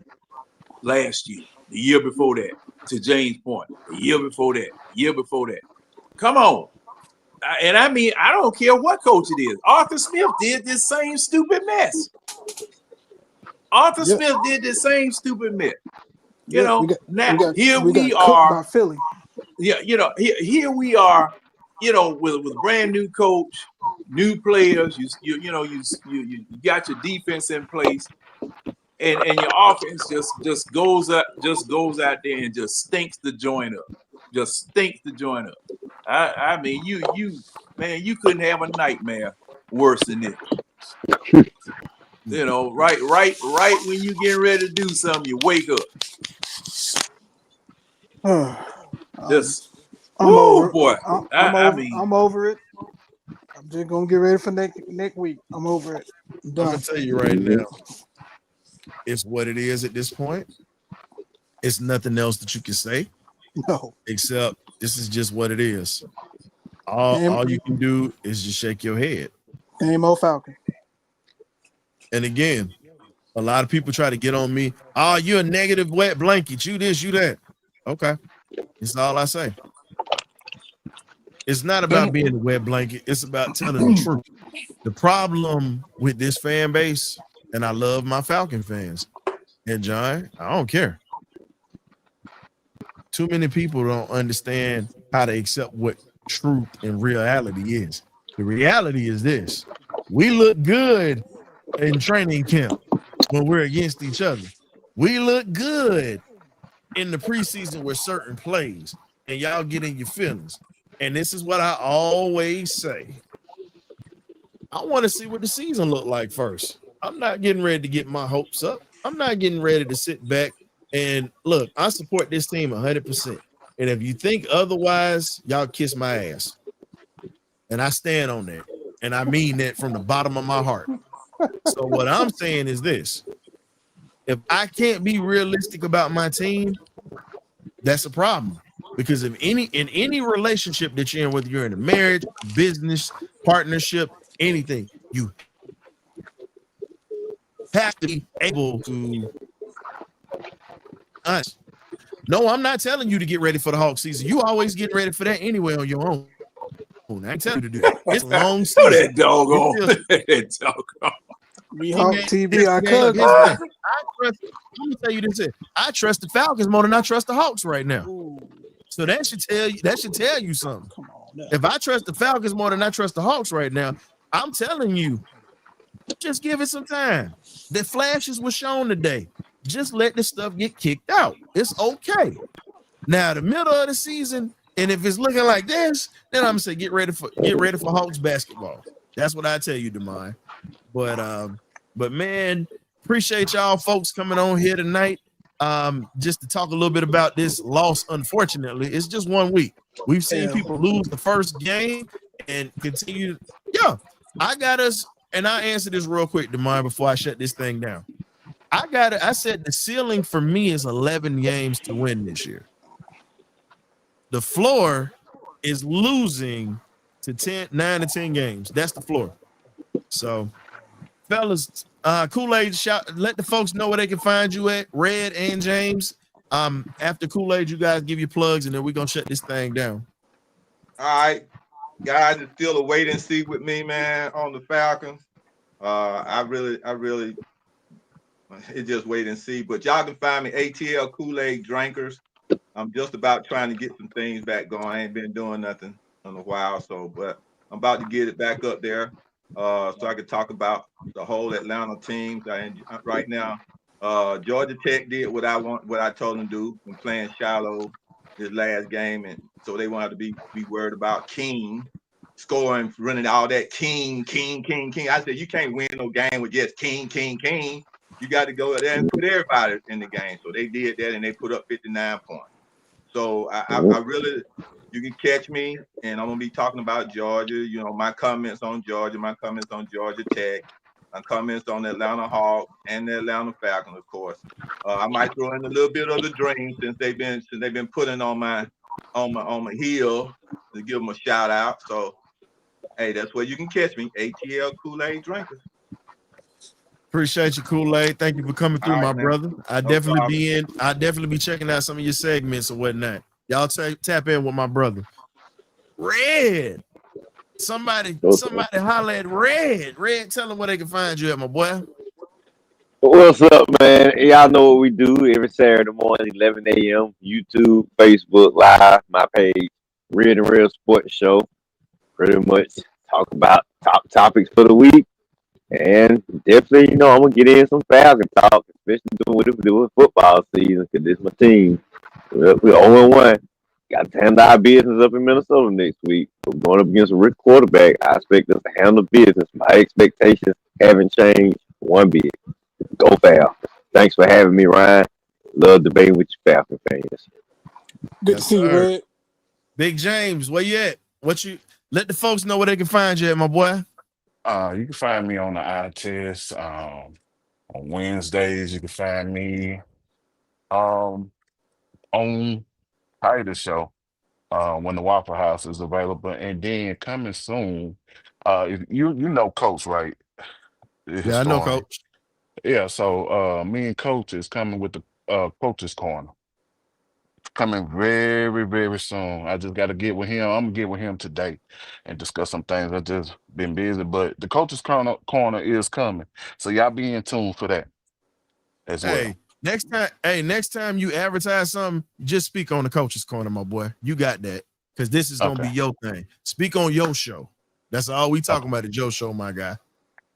last year, the year before that, to James' point, the year before that. Come on. And I mean, I don't care what coach it is. Arthur Smith did this same stupid mess. Smith did this same stupid mess. Here we are. By Philly. Yeah, here we are, with a brand new coach, new players. You got your defense in place, and your offense just goes out there and just stinks the joint up. I mean, you couldn't have a nightmare worse than this. Right when you getting ready to do something, you wake up. I'm over it. I'm just gonna get ready for next week. I'm over it. I'm gonna tell you right now, it's what it is at this point. It's nothing else that you can say. No. Except this is just what it is. All you can do is just shake your head. Game old Falcon. And again, a lot of people try to get on me. Oh, you're a negative wet blanket. You this, you that. Okay. That's all I say. It's not about being a wet blanket. It's about telling the truth. The problem with this fan base, and I love my Falcon fans, and John, I don't care. Too many people don't understand how to accept what truth and reality is. The reality is this. We look good in training camp when we're against each other. We look good in the preseason with certain plays, and y'all get in your feelings. And this is what I always say. I want to see what the season look like first. I'm not getting ready to get my hopes up. I'm not getting ready to sit back and look. I support this team 100%. And if you think otherwise, y'all kiss my ass. And I stand on that. And I mean that from the bottom of my heart. So what I'm saying is this. If I can't be realistic about my team, that's a problem. Because in any relationship that you're in, whether you're in a marriage, business, partnership, anything, you have to be able to us. No, I'm not telling you to get ready for the Hawk season. You always get ready for that anyway on your own. I ain't telling you to do that. It's a long season. That doggone. That doggone. We Hawk TV, I could. Let me tell you this. I trust the Falcons more than I trust the Hawks right now. Ooh. So that should tell you something. Come on now. If I trust the Falcons more than I trust the Hawks right now, I'm telling you, just give it some time. The flashes were shown today. Just let this stuff get kicked out. It's okay. Now the middle of the season, and if it's looking like this, then I'm gonna say get ready for Hawks basketball. That's what I tell you, Demai. But man, appreciate y'all folks coming on here tonight. Just to talk a little bit about this loss. Unfortunately, it's just 1 week. We've seen people lose the first game and continue. Yeah, I got us, and I'll answer this real quick, Demai, before I shut this thing down. I said the ceiling for me is 11 games to win this year. The floor is losing to 9 to 10 games. That's the floor. So, fellas, Kool-Aid, let the folks know where they can find you at, Red and James. After Kool-Aid, you guys give your plugs, and then we're gonna shut this thing down. All right, guys, it's still a wait and see with me, man, on the Falcons. I really, it's just wait and see. But y'all can find me ATL Kool-Aid Drinkers. I'm just about trying to get some things back going. I ain't been doing nothing in a while, but I'm about to get it back up there. So I could talk about the whole Atlanta team. Right now, Georgia Tech did what I told them to do when playing Shiloh this last game, and so they won't have to be worried about King scoring, running all that King. I said you can't win no game with just King. You got to go there and put everybody in the game. So they did that, and they put up 59 points. So I really. You can catch me, and I'm gonna be talking about Georgia. You know, my comments on Georgia, my comments on Georgia Tech, my comments on the Atlanta Hawks and the Atlanta Falcons, of course. I might throw in a little bit of the dream since they've been putting on my heel to give them a shout out. So, hey, that's where you can catch me. ATL Kool-Aid Drinkers. Appreciate you, Kool-Aid. Thank you for coming through, my brother. I definitely be checking out some of your segments or whatnot. Y'all tap in with my brother. Red. Somebody holler at Red. Red, tell them where they can find you at, my boy. What's up, man? Y'all know what we do every Saturday morning, 11 a.m. YouTube, Facebook Live, my page, Red and Real Sports Show. Pretty much talk about top topics for the week. And definitely, I'm going to get in some Falcon talk, especially doing what we do with football season, because this is my team. We're 0-1. Got to handle our business up in Minnesota next week. We're going up against a rich quarterback. I expect us to handle business. My expectations haven't changed one bit. Go Falcons. Thanks for having me, Ryan. Love debating with you Falcon fans. Good to see you, Red. Big James, where you at? Let the folks know where they can find you at, my boy. You can find me on the eye test. On Wednesdays, you can find me. on Titus Show when the Waffle House is available. And then coming soon, you know Coach, right? The Yeah, I know, historian. Coach. Yeah, so me and Coach is coming with the Coach's Corner. Coming very, very soon. I just got to get with him. I'm gonna get with him today and discuss some things. I just been busy, but the Coach's Corner is coming, so y'all be in tune for that as well. Next time you advertise something, just speak on the Coach's Corner, my boy. You got that, because this is gonna be your thing. Speak on your show. That's all we talking about at your show, my guy.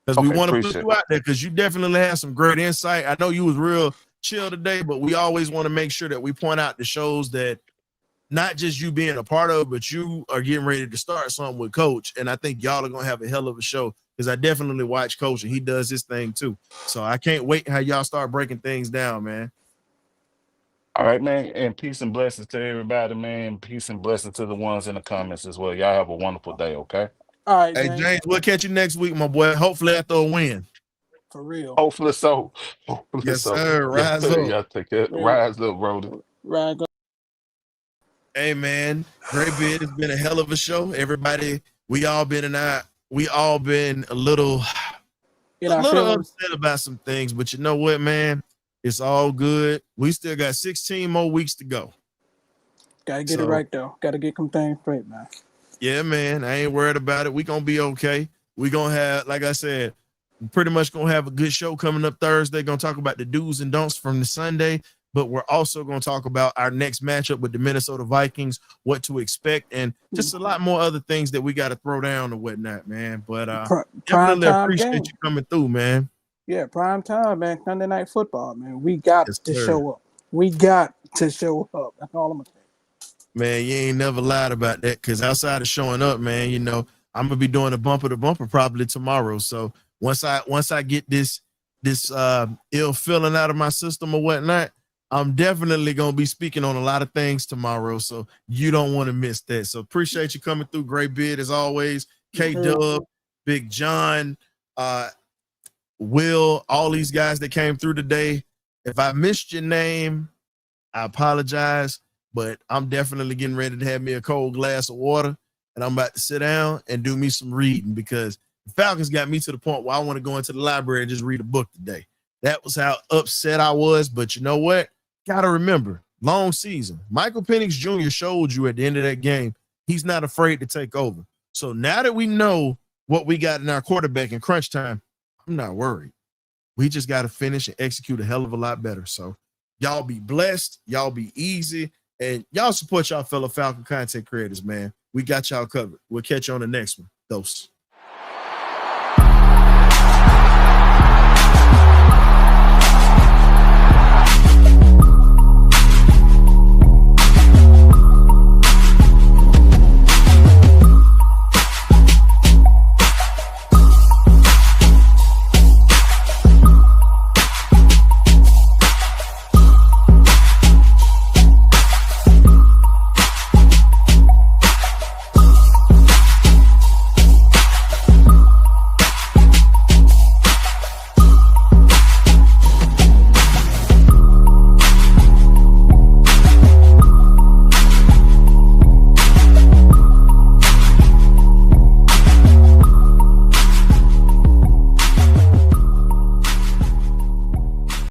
Because we want to put you out there, because you definitely have some great insight. I know you was real chill today, but we always want to make sure that we point out the shows that not just you being a part of, but you are getting ready to start something with Coach. And I think y'all are gonna have a hell of a show, because I definitely watch Coach and he does his thing too. So I can't wait how y'all start breaking things down, man. All right, man. And peace and blessings to everybody, man. Peace and blessings to the ones in the comments as well. Y'all have a wonderful day, okay? All right, hey, James, we'll catch you next week, my boy. Hopefully after a win. For real. Hopefully so. Hopefully yes, so. sir. Rise up. Y'all take care. Rise up, Brody. Rise up. Hey, man. Great Beard. It's been a hell of a show. Everybody, we all been a little upset about some things, but you know what, man? It's all good. We still got 16 more weeks to go. Gotta get it right, though. Gotta get some things straight, man. Yeah, man. I ain't worried about it. We gonna be okay. We gonna have, like I said, pretty much gonna have a good show coming up Thursday. Gonna talk about the do's and don'ts from the Sunday, but we're also gonna talk about our next matchup with the Minnesota Vikings, what to expect, and just a lot more other things that we got to throw down and whatnot, man. But definitely appreciate you coming through, man. Yeah, prime time, man. Sunday Night Football, man. We got to show up. We got to show up. That's all I'm gonna say. Man, you ain't never lied about that, because outside of showing up, man, you know, I'm gonna be doing a bumper to bumper probably tomorrow. So once I get this ill feeling out of my system or whatnot, I'm definitely gonna be speaking on a lot of things tomorrow. So you don't want to miss that. So appreciate you coming through. Great bid as always. K-Dub, Big John, Will, all these guys that came through today. If I missed your name, I apologize, but I'm definitely getting ready to have me a cold glass of water, and I'm about to sit down and do me some reading, because the Falcons got me to the point where I want to go into the library and just read a book today. That was how upset I was, but you know what? Gotta remember, long season. Michael Penix Jr. showed you at the end of that game, he's not afraid to take over. So now that we know what we got in our quarterback in crunch time, I'm not worried. We just got to finish and execute a hell of a lot better. So y'all be blessed. Y'all be easy. And y'all support y'all fellow Falcon content creators, man. We got y'all covered. We'll catch you on the next one. Dose.